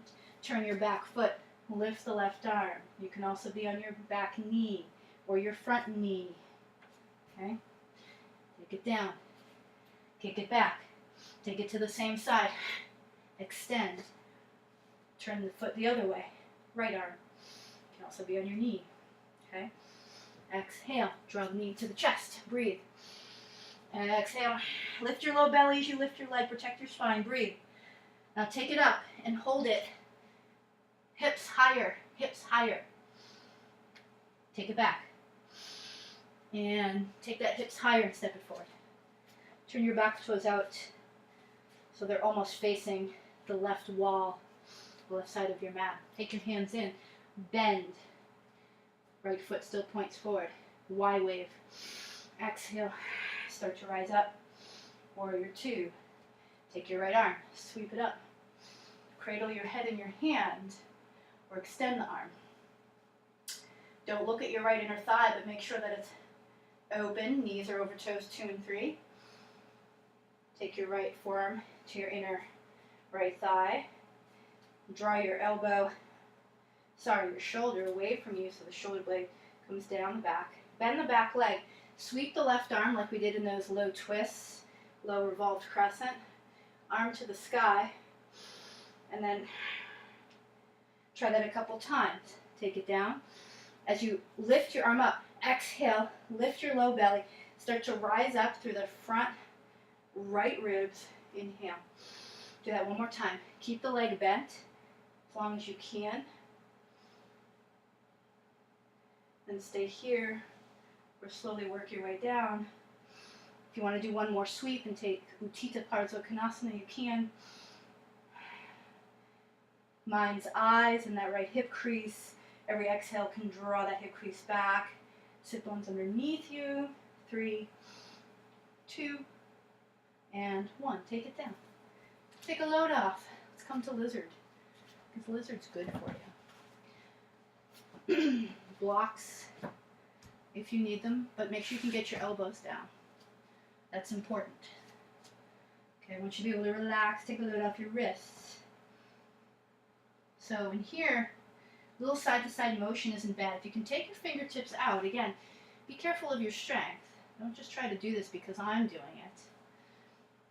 Turn your back foot. Lift the left arm. You can also be on your back knee or your front knee. Okay? Take it down. Kick it back. Take it to the same side. Extend. Turn the foot the other way. Right arm. You can also be on your knee. Okay? Exhale. Draw the knee to the chest. Breathe. Exhale. Lift your low belly as you lift your leg. Protect your spine. Breathe. Now take it up and hold it. Hips higher. Hips higher. Take it back. And take that hips higher and step it forward. Turn your back toes out so they're almost facing the left wall, the left side of your mat. Take your hands in. Bend. Right foot still points forward. Y wave. Exhale. Start to rise up. Warrior two. Take your right arm. Sweep it up. Cradle your head in your hand or extend the arm. Don't look at your right inner thigh, but make sure that it's open. Knees are over toes 2 and 3. Take your right forearm to your inner right thigh. Draw your shoulder away from you so the shoulder blade comes down the back. Bend the back leg. Sweep the left arm like we did in those low twists, low revolved crescent. Arm to the sky. And then try that a couple times. Take it down. As you lift your arm up, exhale, lift your low belly. Start to rise up through the front right ribs. Inhale. Do that one more time. Keep the leg bent as long as you can. And stay here or slowly work your way down. If you want to do one more sweep and take Uttita Parsvakonasana, you can. Mind's eyes and that right hip crease. Every exhale can draw that hip crease back. Sit bones underneath you. 3, 2, and 1. Take it down. Take a load off. Let's come to lizard. Because lizard's good for you. Blocks if you need them, but make sure you can get your elbows down. That's important. Okay, I want you to be able to relax, take a load off your wrists. So in here, a little side-to-side motion isn't bad. If you can take your fingertips out, again, be careful of your strength. Don't just try to do this because I'm doing it.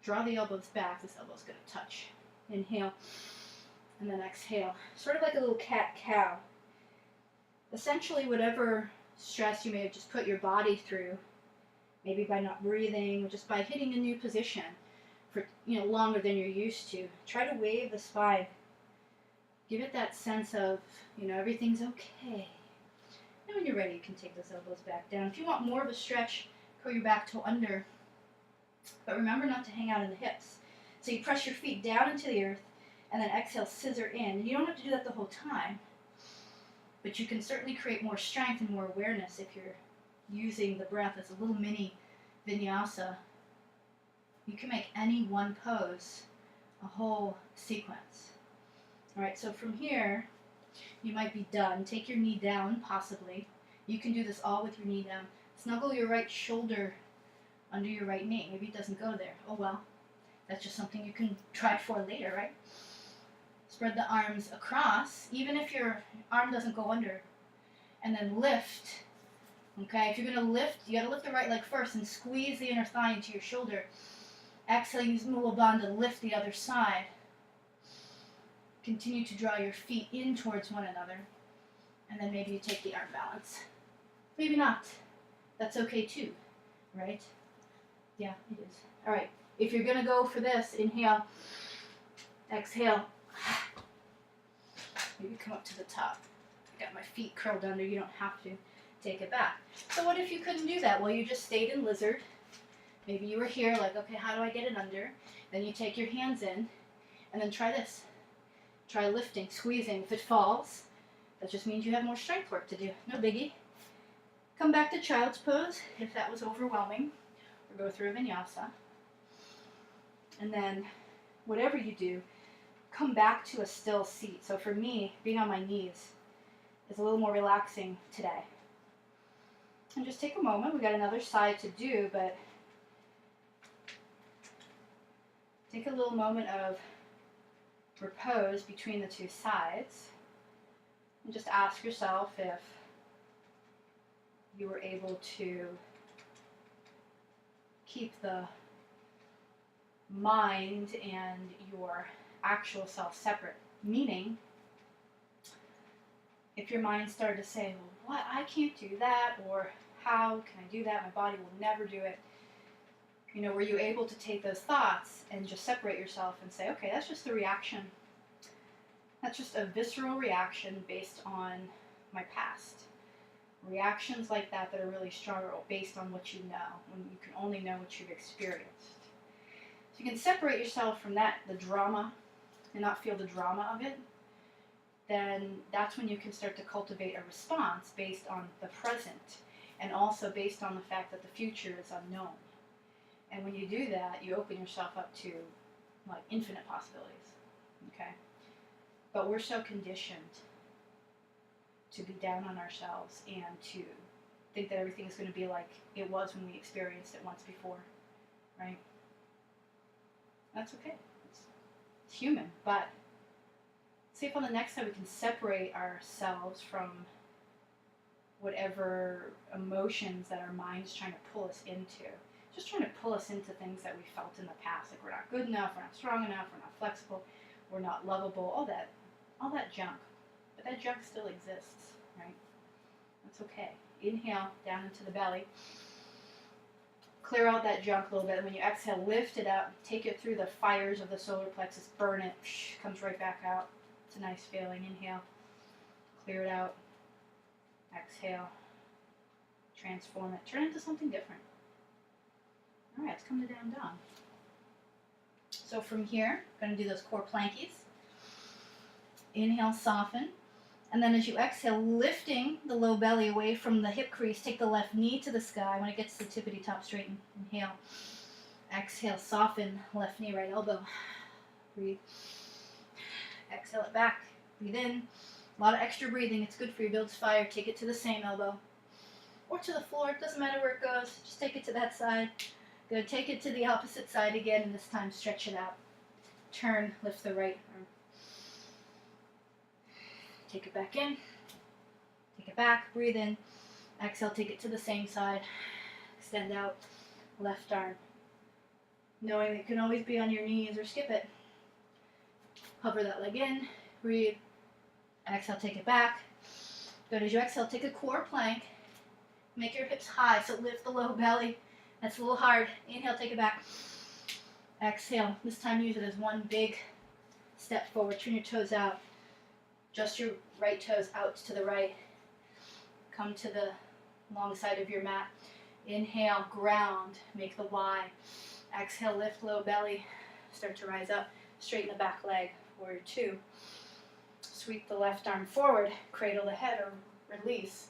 Draw the elbows back. This elbow's going to touch. Inhale, and then exhale. Sort of like a little cat-cow. Essentially, whatever stress you may have just put your body through, maybe by not breathing, or just by hitting a new position for longer than you're used to, try to wave the spine Give it that sense of, everything's okay. And when you're ready, you can take those elbows back down. If you want more of a stretch, curl your back toe under. But remember not to hang out in the hips. So you press your feet down into the earth, and then exhale, scissor in. You don't have to do that the whole time, but you can certainly create more strength and more awareness if you're using the breath as a little mini vinyasa. You can make any one pose a whole sequence. All right, so from here, you might be done. Take your knee down, possibly. You can do this all with your knee down. Snuggle your right shoulder under your right knee. Maybe it doesn't go there. Oh well, that's just something you can try for later, right? Spread the arms across, even if your arm doesn't go under. And then lift. Okay, if you're going to lift, you got to lift the right leg first and squeeze the inner thigh into your shoulder. Exhale, use Mula Bandha to lift the other side. Continue to draw your feet in towards one another. And then maybe you take the arm balance. Maybe not. That's okay too, right? Yeah, it is. All right, if you're going to go for this, inhale, exhale. Maybe come up to the top. I got my feet curled under. You don't have to. Take it back. So what if you couldn't do that? Well, you just stayed in lizard. Maybe you were here like, okay, how do I get it under? Then you take your hands in, and then try this. Try lifting, squeezing. If it falls, that just means you have more strength work to do. No biggie. Come back to child's pose if that was overwhelming, or go through a vinyasa. And then whatever you do, come back to a still seat. So for me, being on my knees is a little more relaxing today. And just take a moment. We got another side to do, but take a little moment of repose between the two sides. And just ask yourself if you were able to keep the mind and your actual self separate. Meaning, if your mind started to say, well, what, I can't do that, or how can I do that, my body will never do it, were you able to take those thoughts and just separate yourself and say, okay, that's just a reaction. That's just a visceral reaction based on my past. Reactions like that are really strong are based on what you know, when you can only know what you've experienced. So you can separate yourself from that, the drama, and not feel the drama of it. Then that's when you can start to cultivate a response based on the present, and also based on the fact that the future is unknown. And when you do that, you open yourself up to like infinite possibilities. Okay? But we're so conditioned to be down on ourselves and to think that everything is going to be like it was when we experienced it once before, right? That's okay. It's human, but see if on the next time we can separate ourselves from whatever emotions that our mind's trying to pull us into. Just trying to pull us into things that we felt in the past, like we're not good enough, we're not strong enough, we're not flexible, we're not lovable, all that junk. But that junk still exists, right? That's okay. Inhale down into the belly. Clear out that junk a little bit. And when you exhale, lift it up. Take it through the fires of the solar plexus. Burn it. Comes right back out. It's a nice feeling. Inhale. Clear it out. Exhale. Transform it. Turn it into something different. All right, let's come to down dog. So from here, I'm going to do those core plankies. Inhale, soften. And then as you exhale, lifting the low belly away from the hip crease, take the left knee to the sky. When it gets to the tippity top, straighten. Inhale. Exhale, soften. Left knee, right elbow. Breathe. Exhale it back. Breathe in. A lot of extra breathing. It's good for you. Builds fire. Take it to the same elbow. Or to the floor. It doesn't matter where it goes. Just take it to that side. Good. Take it to the opposite side again, and this time stretch it out. Turn. Lift the right arm. Take it back in, take it back, breathe in, exhale, take it to the same side, extend out, left arm. Knowing that you can always be on your knees or skip it. Hover that leg in, breathe, exhale, take it back. Good, as you exhale, take a core plank, make your hips high, so lift the low belly. That's a little hard. Inhale, take it back. Exhale, this time use it as one big step forward, turn your toes out. Just your right toes out to the right. Come to the long side of your mat. Inhale, ground, make the Y. Exhale, lift low belly. Start to rise up. Straighten the back leg. Warrior 2. Sweep the left arm forward. Cradle the head or release.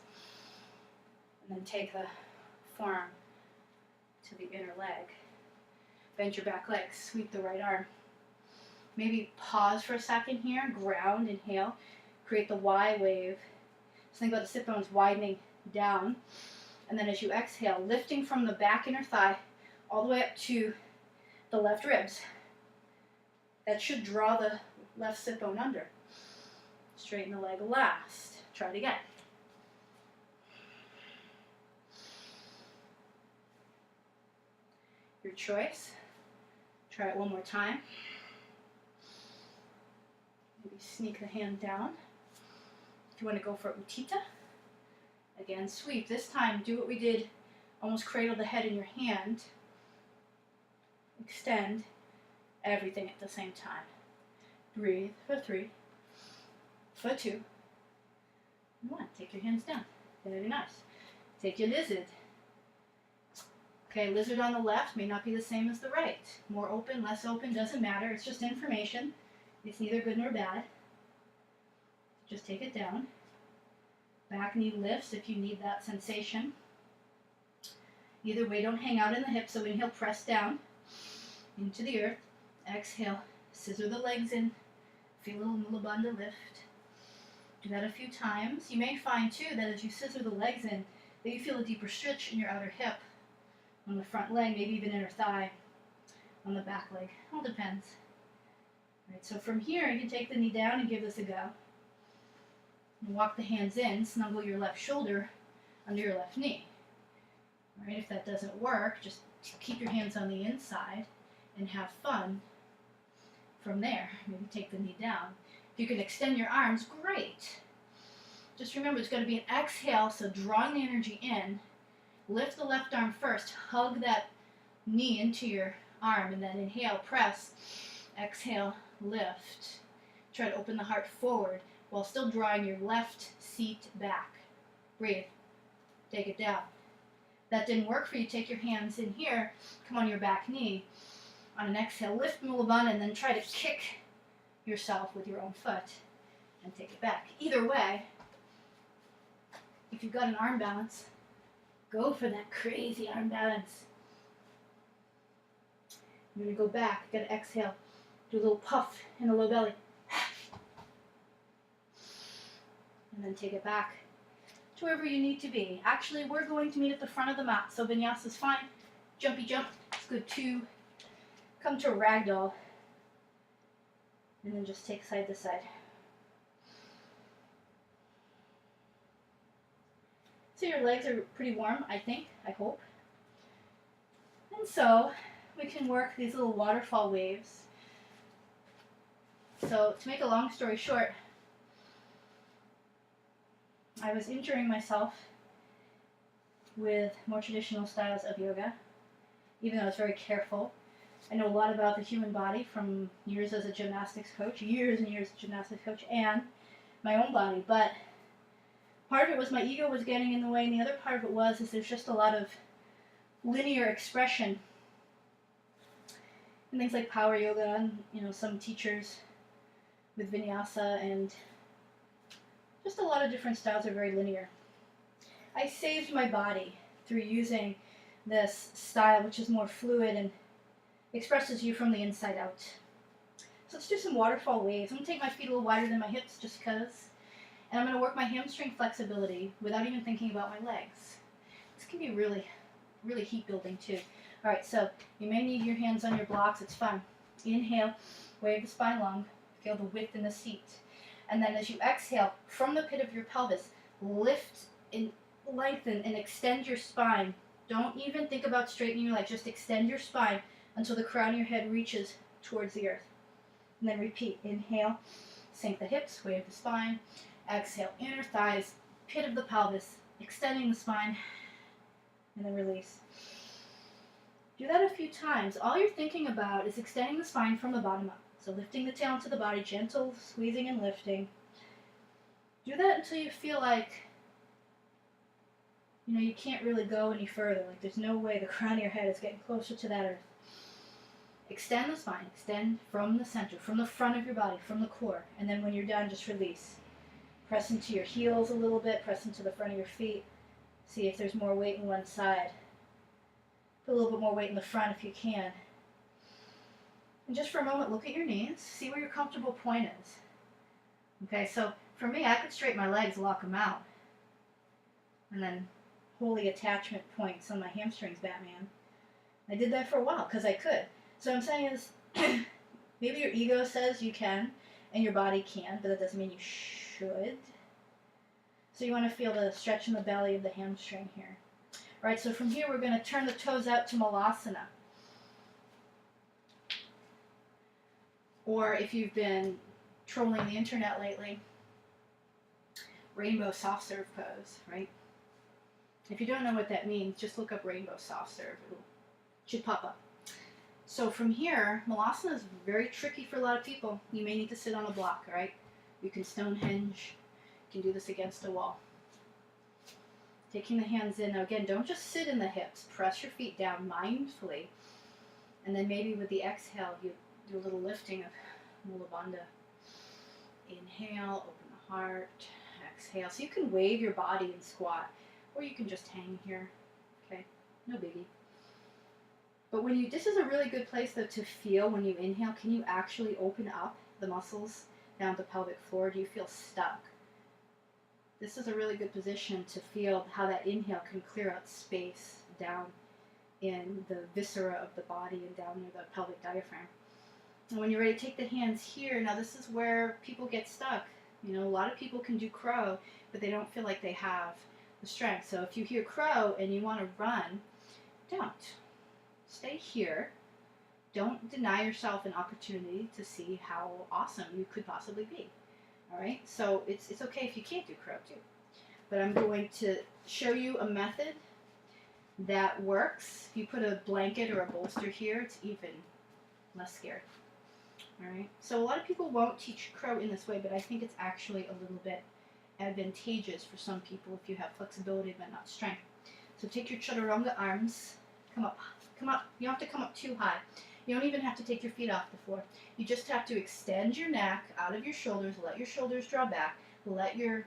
And then take the forearm to the inner leg. Bend your back leg. Sweep the right arm. Maybe pause for a second here. Ground, inhale. Create the Y wave. So think about the sit bones widening down. And then as you exhale, lifting from the back inner thigh all the way up to the left ribs. That should draw the left sit bone under. Straighten the leg last. Try it again. Your choice. Try it one more time. Maybe sneak the hand down. If you want to go for Utthita, again, sweep. This time, do what we did, almost cradle the head in your hand. Extend everything at the same time. Breathe for 3, for 2, and 1. Take your hands down. Very nice. Take your lizard. Okay, lizard on the left may not be the same as the right. More open, less open, doesn't matter. It's just information. It's neither good nor bad. Just take it down. Back knee lifts if you need that sensation. Either way, don't hang out in the hips. So inhale, press down into the earth. Exhale, scissor the legs in. Feel a little Mula Bandha lift. Do that a few times. You may find too that as you scissor the legs in, that you feel a deeper stretch in your outer hip, on the front leg, maybe even inner thigh, on the back leg. All depends. All right, so from here, you can take the knee down and give this a go. And walk the hands in, snuggle your left shoulder under your left knee. All right, if that doesn't work, just keep your hands on the inside and have fun from there. Maybe take the knee down. If you can extend your arms, great. Just remember, it's going to be an exhale, so drawing the energy in. Lift the left arm first. Hug that knee into your arm, and then inhale, press. Exhale, lift. Try to open the heart forward while still drawing your left seat back. Breathe. Take it down. That didn't work for you, take your hands in here, come on your back knee. On an exhale, lift Mula Bandha and then try to kick yourself with your own foot and take it back. Either way, if you've got an arm balance, go for that crazy arm balance. You're going to go back, you're going to exhale, do a little puff in the low belly. And then take it back to wherever you need to be. Actually, we're going to meet at the front of the mat, so vinyasa is fine. Jumpy jump, it's good too. Come to a ragdoll, and then just take side to side. So your legs are pretty warm, I think, I hope. And so we can work these little waterfall waves. So to make a long story short, I was injuring myself with more traditional styles of yoga, even though I was very careful. I know a lot about the human body from years as a gymnastics coach, years and years as a gymnastics coach, and my own body. But part of it was my ego was getting in the way, and the other part of it was there's just a lot of linear expression and things like power yoga, and some teachers with vinyasa, and just a lot of different styles are very linear. I saved my body through using this style, which is more fluid and expresses you from the inside out. So let's do some waterfall waves. I'm going to take my feet a little wider than my hips just because. And I'm going to work my hamstring flexibility without even thinking about my legs. This can be really, really heat building too. All right, so you may need your hands on your blocks. It's fun. Inhale, wave the spine long. Feel the width in the seat. And then as you exhale, from the pit of your pelvis, lift and lengthen and extend your spine. Don't even think about straightening your legs. Just extend your spine until the crown of your head reaches towards the earth. And then repeat. Inhale, sink the hips, wave the spine. Exhale, inner thighs, pit of the pelvis, extending the spine, and then release. Do that a few times. All you're thinking about is extending the spine from the bottom up. So lifting the tail into the body, gentle squeezing and lifting. Do that until you feel like, you can't really go any further. Like there's no way the crown of your head is getting closer to that earth. Extend the spine. Extend from the center, from the front of your body, from the core. And then when you're done, just release. Press into your heels a little bit. Press into the front of your feet. See if there's more weight in one side. Put a little bit more weight in the front if you can. And just for a moment, look at your knees. See where your comfortable point is. Okay, so for me, I could straighten my legs, lock them out. And then hold the attachment points on my hamstrings, Batman. I did that for a while because I could. So what I'm saying is, maybe your ego says you can, and your body can, but that doesn't mean you should. So you want to feel the stretch in the belly of the hamstring here. All right, so from here we're going to turn the toes out to Malasana. Or if you've been trolling the internet lately, rainbow soft serve pose, right? If you don't know what that means, just look up rainbow soft serve. It should pop up. So from here, Malasana is very tricky for a lot of people. You may need to sit on a block, all right? You can Stonehenge. You can do this against a wall. Taking the hands in. Now again, don't just sit in the hips. Press your feet down mindfully. And then maybe with the exhale, you do a little lifting of Mula Bandha. Inhale, open the heart. Exhale. So you can wave your body and squat. Or you can just hang here. Okay? No biggie. But this is a really good place though to feel when you inhale. Can you actually open up the muscles down the pelvic floor? Do you feel stuck? This is a really good position to feel how that inhale can clear out space down in the viscera of the body and down near the pelvic diaphragm. And when you're ready to take the hands here, now this is where people get stuck. A lot of people can do crow, but they don't feel like they have the strength. So if you hear crow and you want to run, don't. Stay here. Don't deny yourself an opportunity to see how awesome you could possibly be. All right? So it's okay if you can't do crow too. But I'm going to show you a method that works. If you put a blanket or a bolster here, it's even less scary. All right? So a lot of people won't teach crow in this way, but I think it's actually a little bit advantageous for some people if you have flexibility but not strength. So take your chattarunga arms, come up. You don't have to come up too high. You don't even have to take your feet off the floor. You just have to extend your neck out of your shoulders, let your shoulders draw back, let your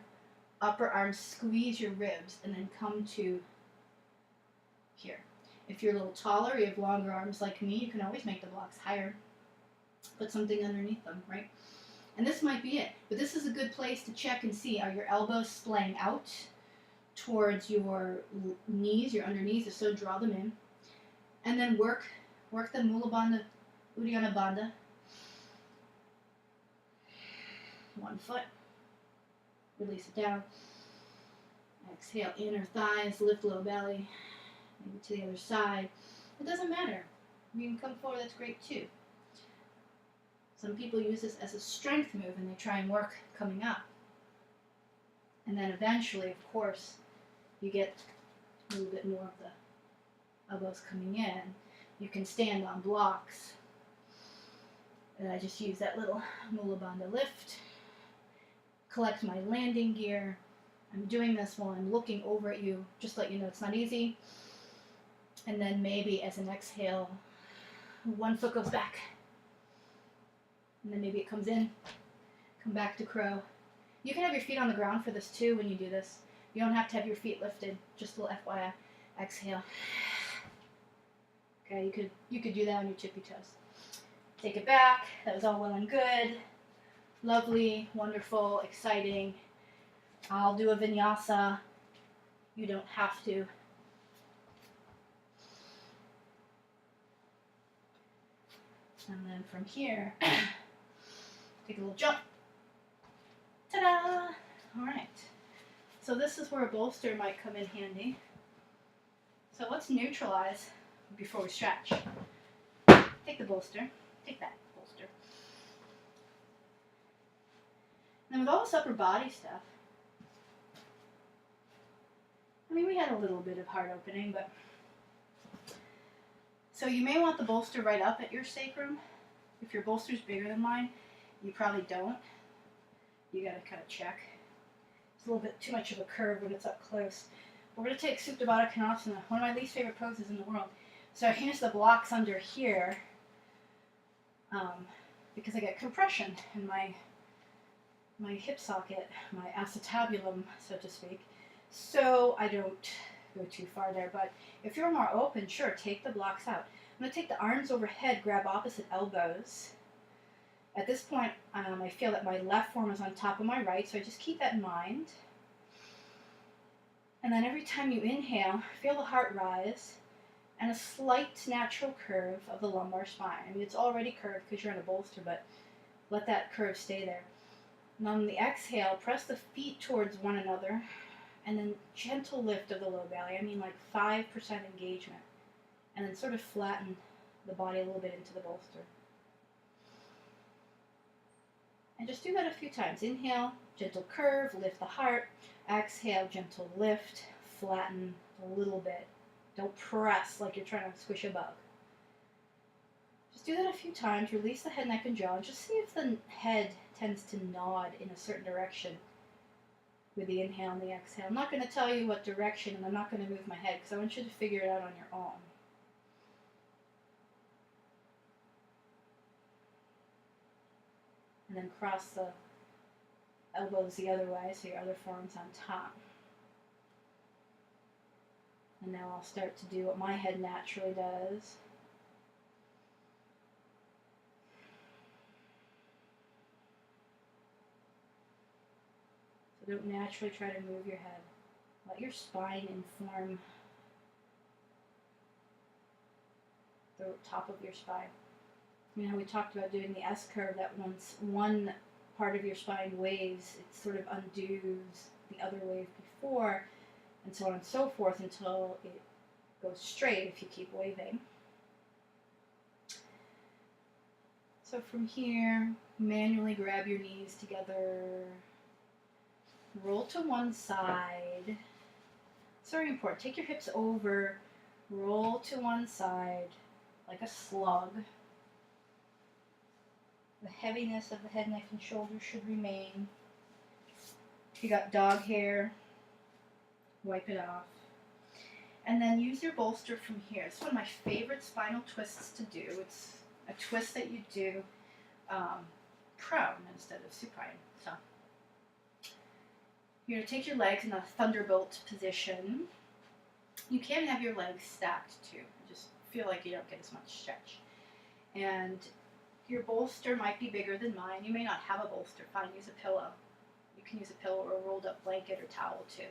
upper arms squeeze your ribs, and then come to here. If you're a little taller, you have longer arms like me, you can always make the blocks higher. Put something underneath them, right? And this might be it. But this is a good place to check and see, are your elbows splaying out towards your knees, your under knees, so draw them in. And then work the Mula Bandha, Uddiyana Bandha. One foot. Release it down. Exhale, inner thighs, lift low belly. Maybe to the other side. It doesn't matter. You can come forward, that's great too. Some people use this as a strength move and they try and work coming up. And then eventually, of course, you get a little bit more of the elbows coming in. You can stand on blocks. And I just use that little Mula Bandha lift. Collect my landing gear. I'm doing this while I'm looking over at you, just to let you know it's not easy. And then maybe as an exhale, one foot goes back. And then maybe it comes in. Come back to crow. You can have your feet on the ground for this too when you do this. You don't have to have your feet lifted. Just a little FYI. Exhale. Okay, you could do that on your tippy toes. Take it back. That was all well and good. Lovely, wonderful, exciting. I'll do a vinyasa. You don't have to. And then from here, take a little jump. Ta-da! All right. So this is where a bolster might come in handy. So let's neutralize before we stretch. Take the bolster. Take that bolster. And with all this upper body stuff, I mean, we had a little bit of heart opening, but so you may want the bolster right up at your sacrum. If your bolster's bigger than mine, you probably don't. You gotta kind of check. It's a little bit too much of a curve when it's up close. We're going to take Supine Konasana, one of my least favorite poses in the world. So I use the blocks under here because I get compression in my hip socket, my acetabulum, so to speak. So I don't go too far there. But if you're more open, sure, take the blocks out. I'm going to take the arms overhead, grab opposite elbows. At this point, I feel that my left forearm is on top of my right, so I just keep that in mind. And then every time you inhale, feel the heart rise and a slight natural curve of the lumbar spine. I mean, it's already curved because you're in a bolster, but let that curve stay there. And on the exhale, press the feet towards one another, and then gentle lift of the low belly. I mean like 5% engagement. And then sort of flatten the body a little bit into the bolster. And just do that a few times. Inhale, gentle curve, lift the heart. Exhale, gentle lift, flatten a little bit. Don't press like you're trying to squish a bug. Just do that a few times. Release the head, neck, and jaw. And just see if the head tends to nod in a certain direction with the inhale and the exhale. I'm not going to tell you what direction, and I'm not going to move my head because I want you to figure it out on your own. And then cross the elbows the other way so your other forearm's on top. And now I'll start to do what my head naturally does. So don't naturally try to move your head. Let your spine inform the top of your spine. You know how we talked about doing the S curve, that once one part of your spine waves, it sort of undoes the other wave before, and so on and so forth until it goes straight if you keep waving. So from here, manually grab your knees together, roll to one side. It's very important. Take your hips over, roll to one side like a slug. The heaviness of the head, neck, and shoulders should remain. If you got dog hair, wipe it off. And then use your bolster from here. It's one of my favorite spinal twists to do. It's a twist that you do prone instead of supine. So you're going to take your legs in a thunderbolt position. You can have your legs stacked too. Just feel like you don't get as much stretch. And your bolster might be bigger than mine. You may not have a bolster. Fine, use a pillow. You can use a pillow or a rolled up blanket or towel too.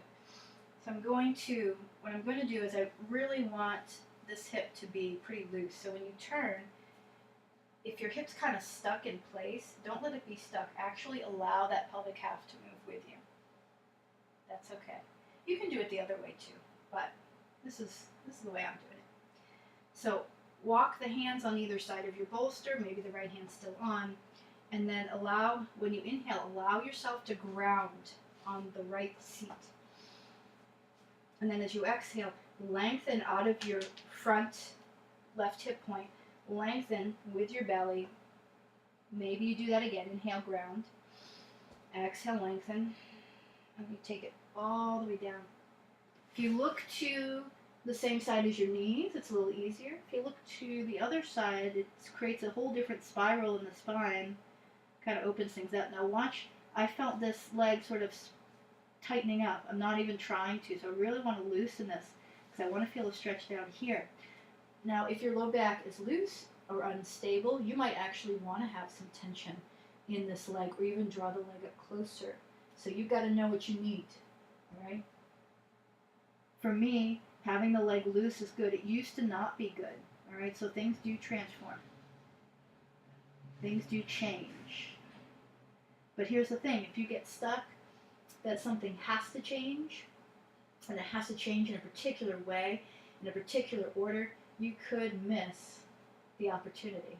So what I'm going to do is I really want this hip to be pretty loose. So when you turn, if your hip's kind of stuck in place, don't let it be stuck. Actually allow that pelvic half to move with you. That's okay. You can do it the other way too, but this is the way I'm doing it. So walk the hands on either side of your bolster, maybe the right hand's still on, and then when you inhale, allow yourself to ground on the right seat. And then as you exhale, lengthen out of your front left hip point, lengthen with your belly. Maybe you do that again. Inhale, ground. Exhale, lengthen. And you take it all the way down. If you look to the same side as your knees, it's a little easier. If you look to the other side, it creates a whole different spiral in the spine, kind of opens things up. Now watch, I felt this leg sort of tightening up. I'm not even trying to, so I really want to loosen this because I want to feel a stretch down here. Now if your low back is loose or unstable, you might actually want to have some tension in this leg or even draw the leg up closer. So you've got to know what you need, all right? For me, having the leg loose is good. It used to not be good, all right? So things do transform. Things do change. But here's the thing. If you get stuck, that something has to change, and it has to change in a particular way, in a particular order, you could miss the opportunity.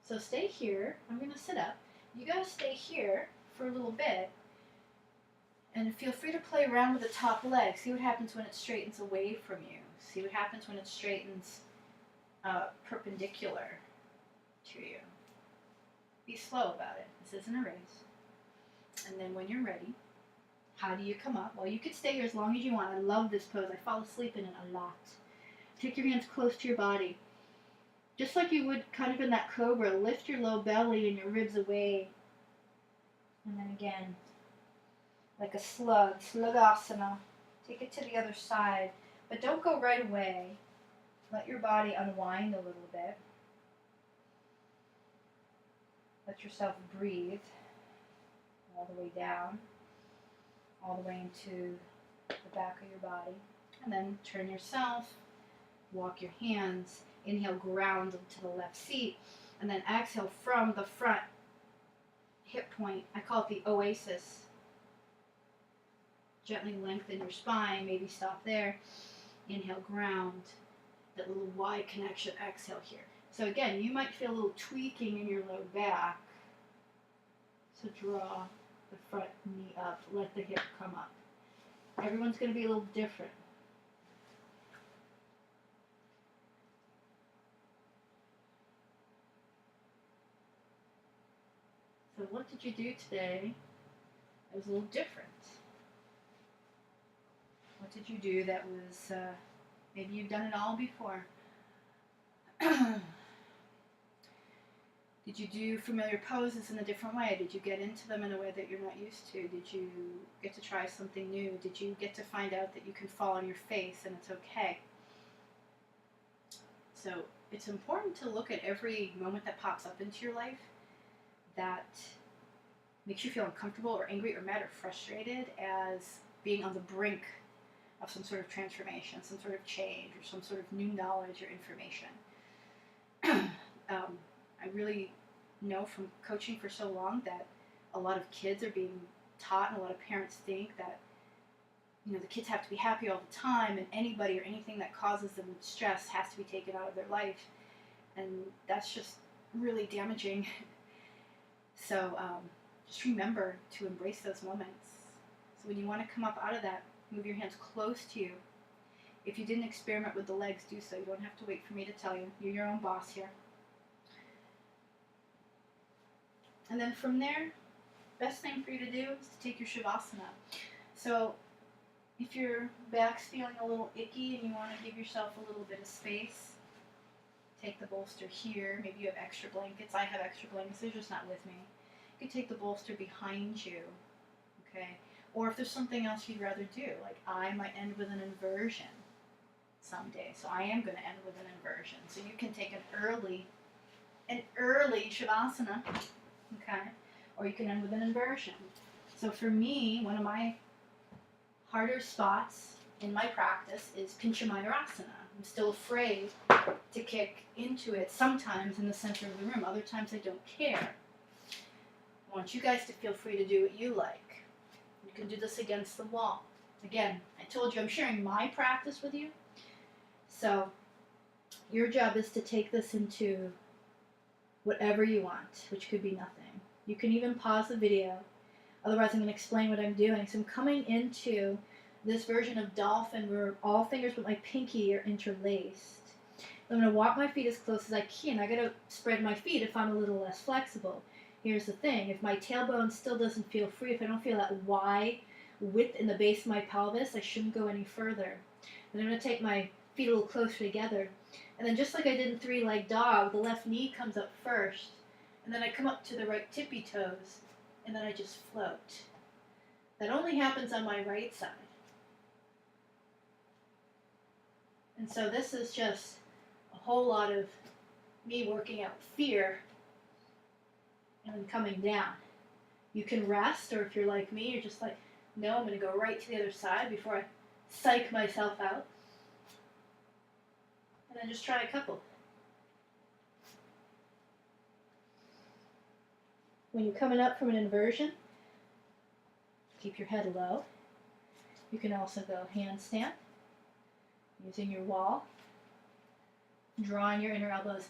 So stay here. I'm going to sit up. You got to stay here for a little bit. And feel free to play around with the top leg. See what happens when it straightens away from you. See what happens when it straightens perpendicular to you. Be slow about it. This isn't a race. And then when you're ready, How do you come up? Well, you could stay here as long as you want. I love this pose. I fall asleep in it a lot. Take your hands close to your body. Just like you would kind of in that cobra, lift your low belly and your ribs away. And then again, like a slug, slugasana. Take it to the other side. But don't go right away. Let your body unwind a little bit. Let yourself breathe all the way down, all the way into the back of your body. And then turn yourself, walk your hands, inhale, ground to the left seat, and then exhale from the front hip point. I call it the oasis. Gently lengthen your spine, maybe stop there. Inhale, ground, that little wide connection, exhale here. So again, you might feel a little tweaking in your low back. So draw the front knee up, let the hip come up. Everyone's going to be a little different. So what did you do today that was a little different? What did you do that was, maybe you've done it all before? Did you do familiar poses in a different way? Did you get into them in a way that you're not used to? Did you get to try something new? Did you get to find out that you can fall on your face and it's okay? So it's important to look at every moment that pops up into your life that makes you feel uncomfortable or angry or mad or frustrated as being on the brink of some sort of transformation, some sort of change, or some sort of new knowledge or information. I really know from coaching for so long that a lot of kids are being taught, and a lot of parents think that, you know, the kids have to be happy all the time, and anybody or anything that causes them stress has to be taken out of their life, and that's just really damaging. So just remember to embrace those moments. So when you want to come up out of that, move your hands close to you. If you didn't experiment with the legs, do so. You don't have to wait for me to tell you. You're your own boss here. And then from there, best thing for you to do is to take your Shavasana. So if your back's feeling a little icky and you want to give yourself a little bit of space, take the bolster here. Maybe you have extra blankets. I have extra blankets. They're just not with me. You can take the bolster behind you, okay? Or if there's something else you'd rather do, like I might end with an inversion someday. So I am going to end with an inversion. So you can take an early Shavasana, okay? Or you can end with an inversion. So for me, one of my harder spots in my practice is Pinchamayurasana. I'm still afraid to kick into it sometimes in the center of the room. Other times I don't care. I want you guys to feel free to do what you like. You can do this against the wall. Again, I told you I'm sharing my practice with you. So your job is to take this into whatever you want, which could be nothing. You can even pause the video. Otherwise, I'm going to explain what I'm doing. So I'm coming into this version of dolphin where all fingers but my pinky are interlaced. I'm going to walk my feet as close as I can. I got to spread my feet if I'm a little less flexible. Here's the thing. If my tailbone still doesn't feel free, if I don't feel that wide width in the base of my pelvis, I shouldn't go any further. And I'm going to take my feet a little closer together. And then just like I did in three-leg dog, the left knee comes up first. And then I come up to the right tippy toes. And then I just float. That only happens on my right side. And so this is just a whole lot of me working out fear and then coming down. You can rest, or if you're like me, you're just like, no, I'm going to go right to the other side before I psych myself out. And then just try a couple. When you're coming up from an inversion, keep your head low. You can also go handstand, using your wall, drawing your inner elbows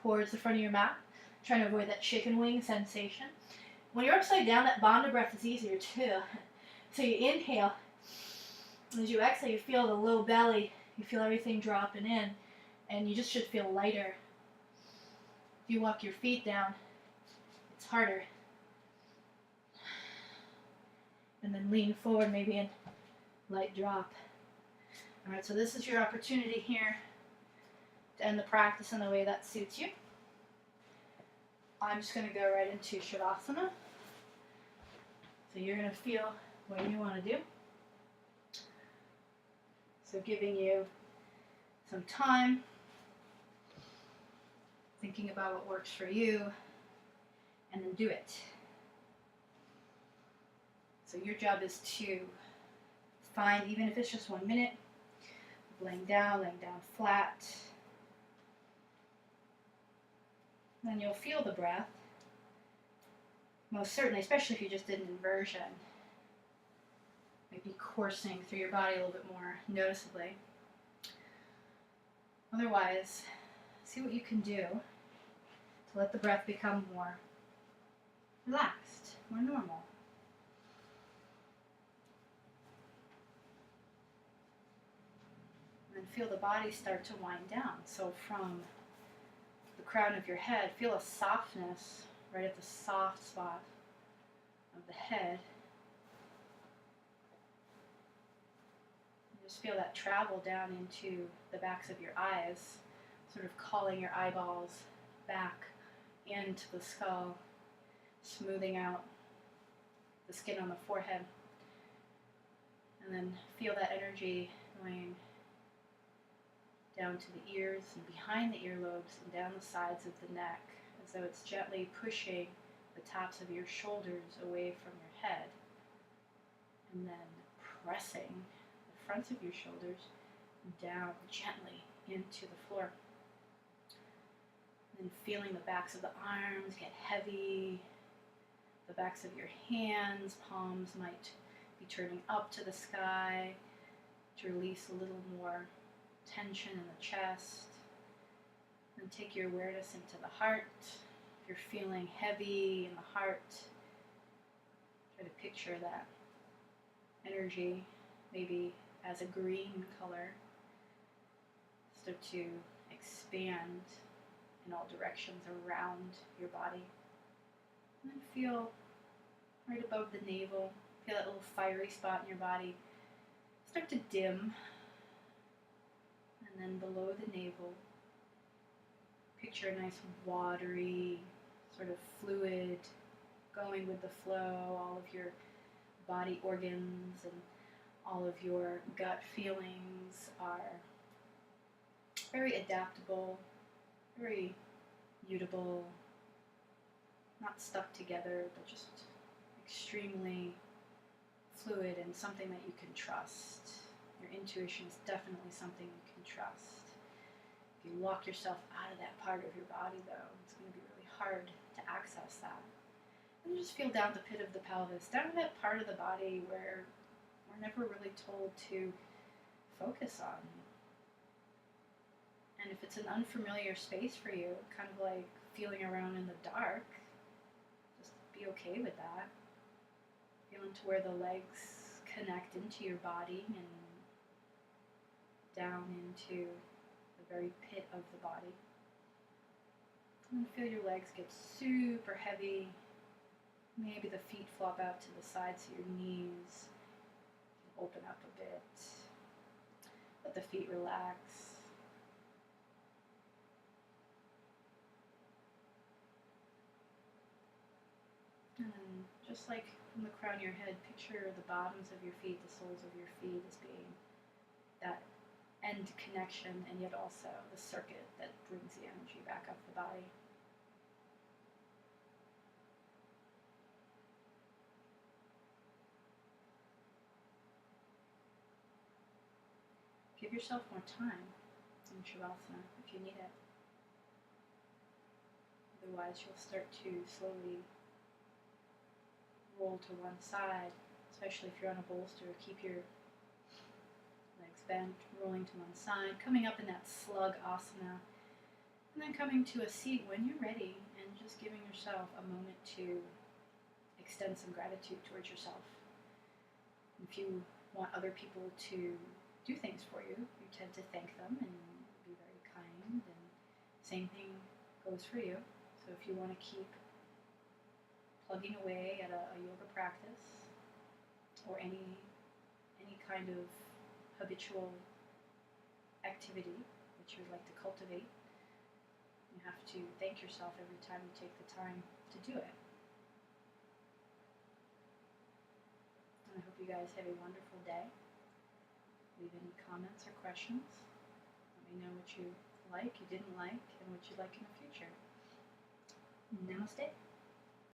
towards the front of your mat, trying to avoid that chicken wing sensation. When you're upside down, that Bandha breath is easier too. So you inhale, and as you exhale, you feel the low belly, you feel everything dropping in, and you just should feel lighter. If you walk your feet down, it's harder. And then lean forward, maybe in light drop. All right, so this is your opportunity here to end the practice in the way that suits you. I'm just going to go right into Shavasana. So you're going to feel what you want to do. So giving you some time, thinking about what works for you, and then do it. So your job is to find, even if it's just 1 minute, laying down flat. Then you'll feel the breath. Most certainly, especially if you just did an inversion, might be coursing through your body a little bit more noticeably. Otherwise, see what you can do to let the breath become more relaxed, more normal. And then feel the body start to wind down. So from the crown of your head, feel a softness right at the soft spot of the head. Just feel that travel down into the backs of your eyes, sort of calling your eyeballs back into the skull, smoothing out the skin on the forehead. And then feel that energy going down to the ears and behind the earlobes and down the sides of the neck, as though it's gently pushing the tops of your shoulders away from your head, and then pressing the fronts of your shoulders down gently into the floor. And then feeling the backs of the arms get heavy, the backs of your hands, palms might be turning up to the sky to release a little more tension in the chest. And take your awareness into the heart. If you're feeling heavy in the heart, try to picture that energy, maybe as a green color, start to expand in all directions around your body. And then feel right above the navel, feel that little fiery spot in your body start to dim. And then below the navel, picture a nice watery sort of fluid going with the flow. All of your body organs and all of your gut feelings are very adaptable, very mutable, not stuck together, but just extremely fluid and something that you can trust. Your intuition is definitely something you can trust. If you lock yourself out of that part of your body, though, it's going to be really hard to access that. And just feel down the pit of the pelvis, down to that part of the body where we're never really told to focus on. And if it's an unfamiliar space for you, kind of like feeling around in the dark, just be okay with that. Feel into where the legs connect into your body and down into the very pit of the body. And feel your legs get super heavy. Maybe the feet flop out to the sides of your knees. Open up a bit. Let the feet relax. And then, just like from the crown of your head, picture the bottoms of your feet, the soles of your feet as being that end connection, and yet also the circuit that brings the energy back up the body. Give yourself more time in Shavasana if you need it. Otherwise, you'll start to slowly roll to one side, especially if you're on a bolster. Keep your legs bent, rolling to one side, coming up in that slug asana, and then coming to a seat when you're ready, and just giving yourself a moment to extend some gratitude towards yourself. If you want other people to do things for you, you tend to thank them and be very kind, and same thing goes for you. So if you want to keep plugging away at a yoga practice, or any kind of habitual activity that you would like to cultivate, you have to thank yourself every time you take the time to do it. And I hope you guys have a wonderful day. Leave any comments or questions. Let me know what you like, you didn't like, and what you'd like in the future. Namaste.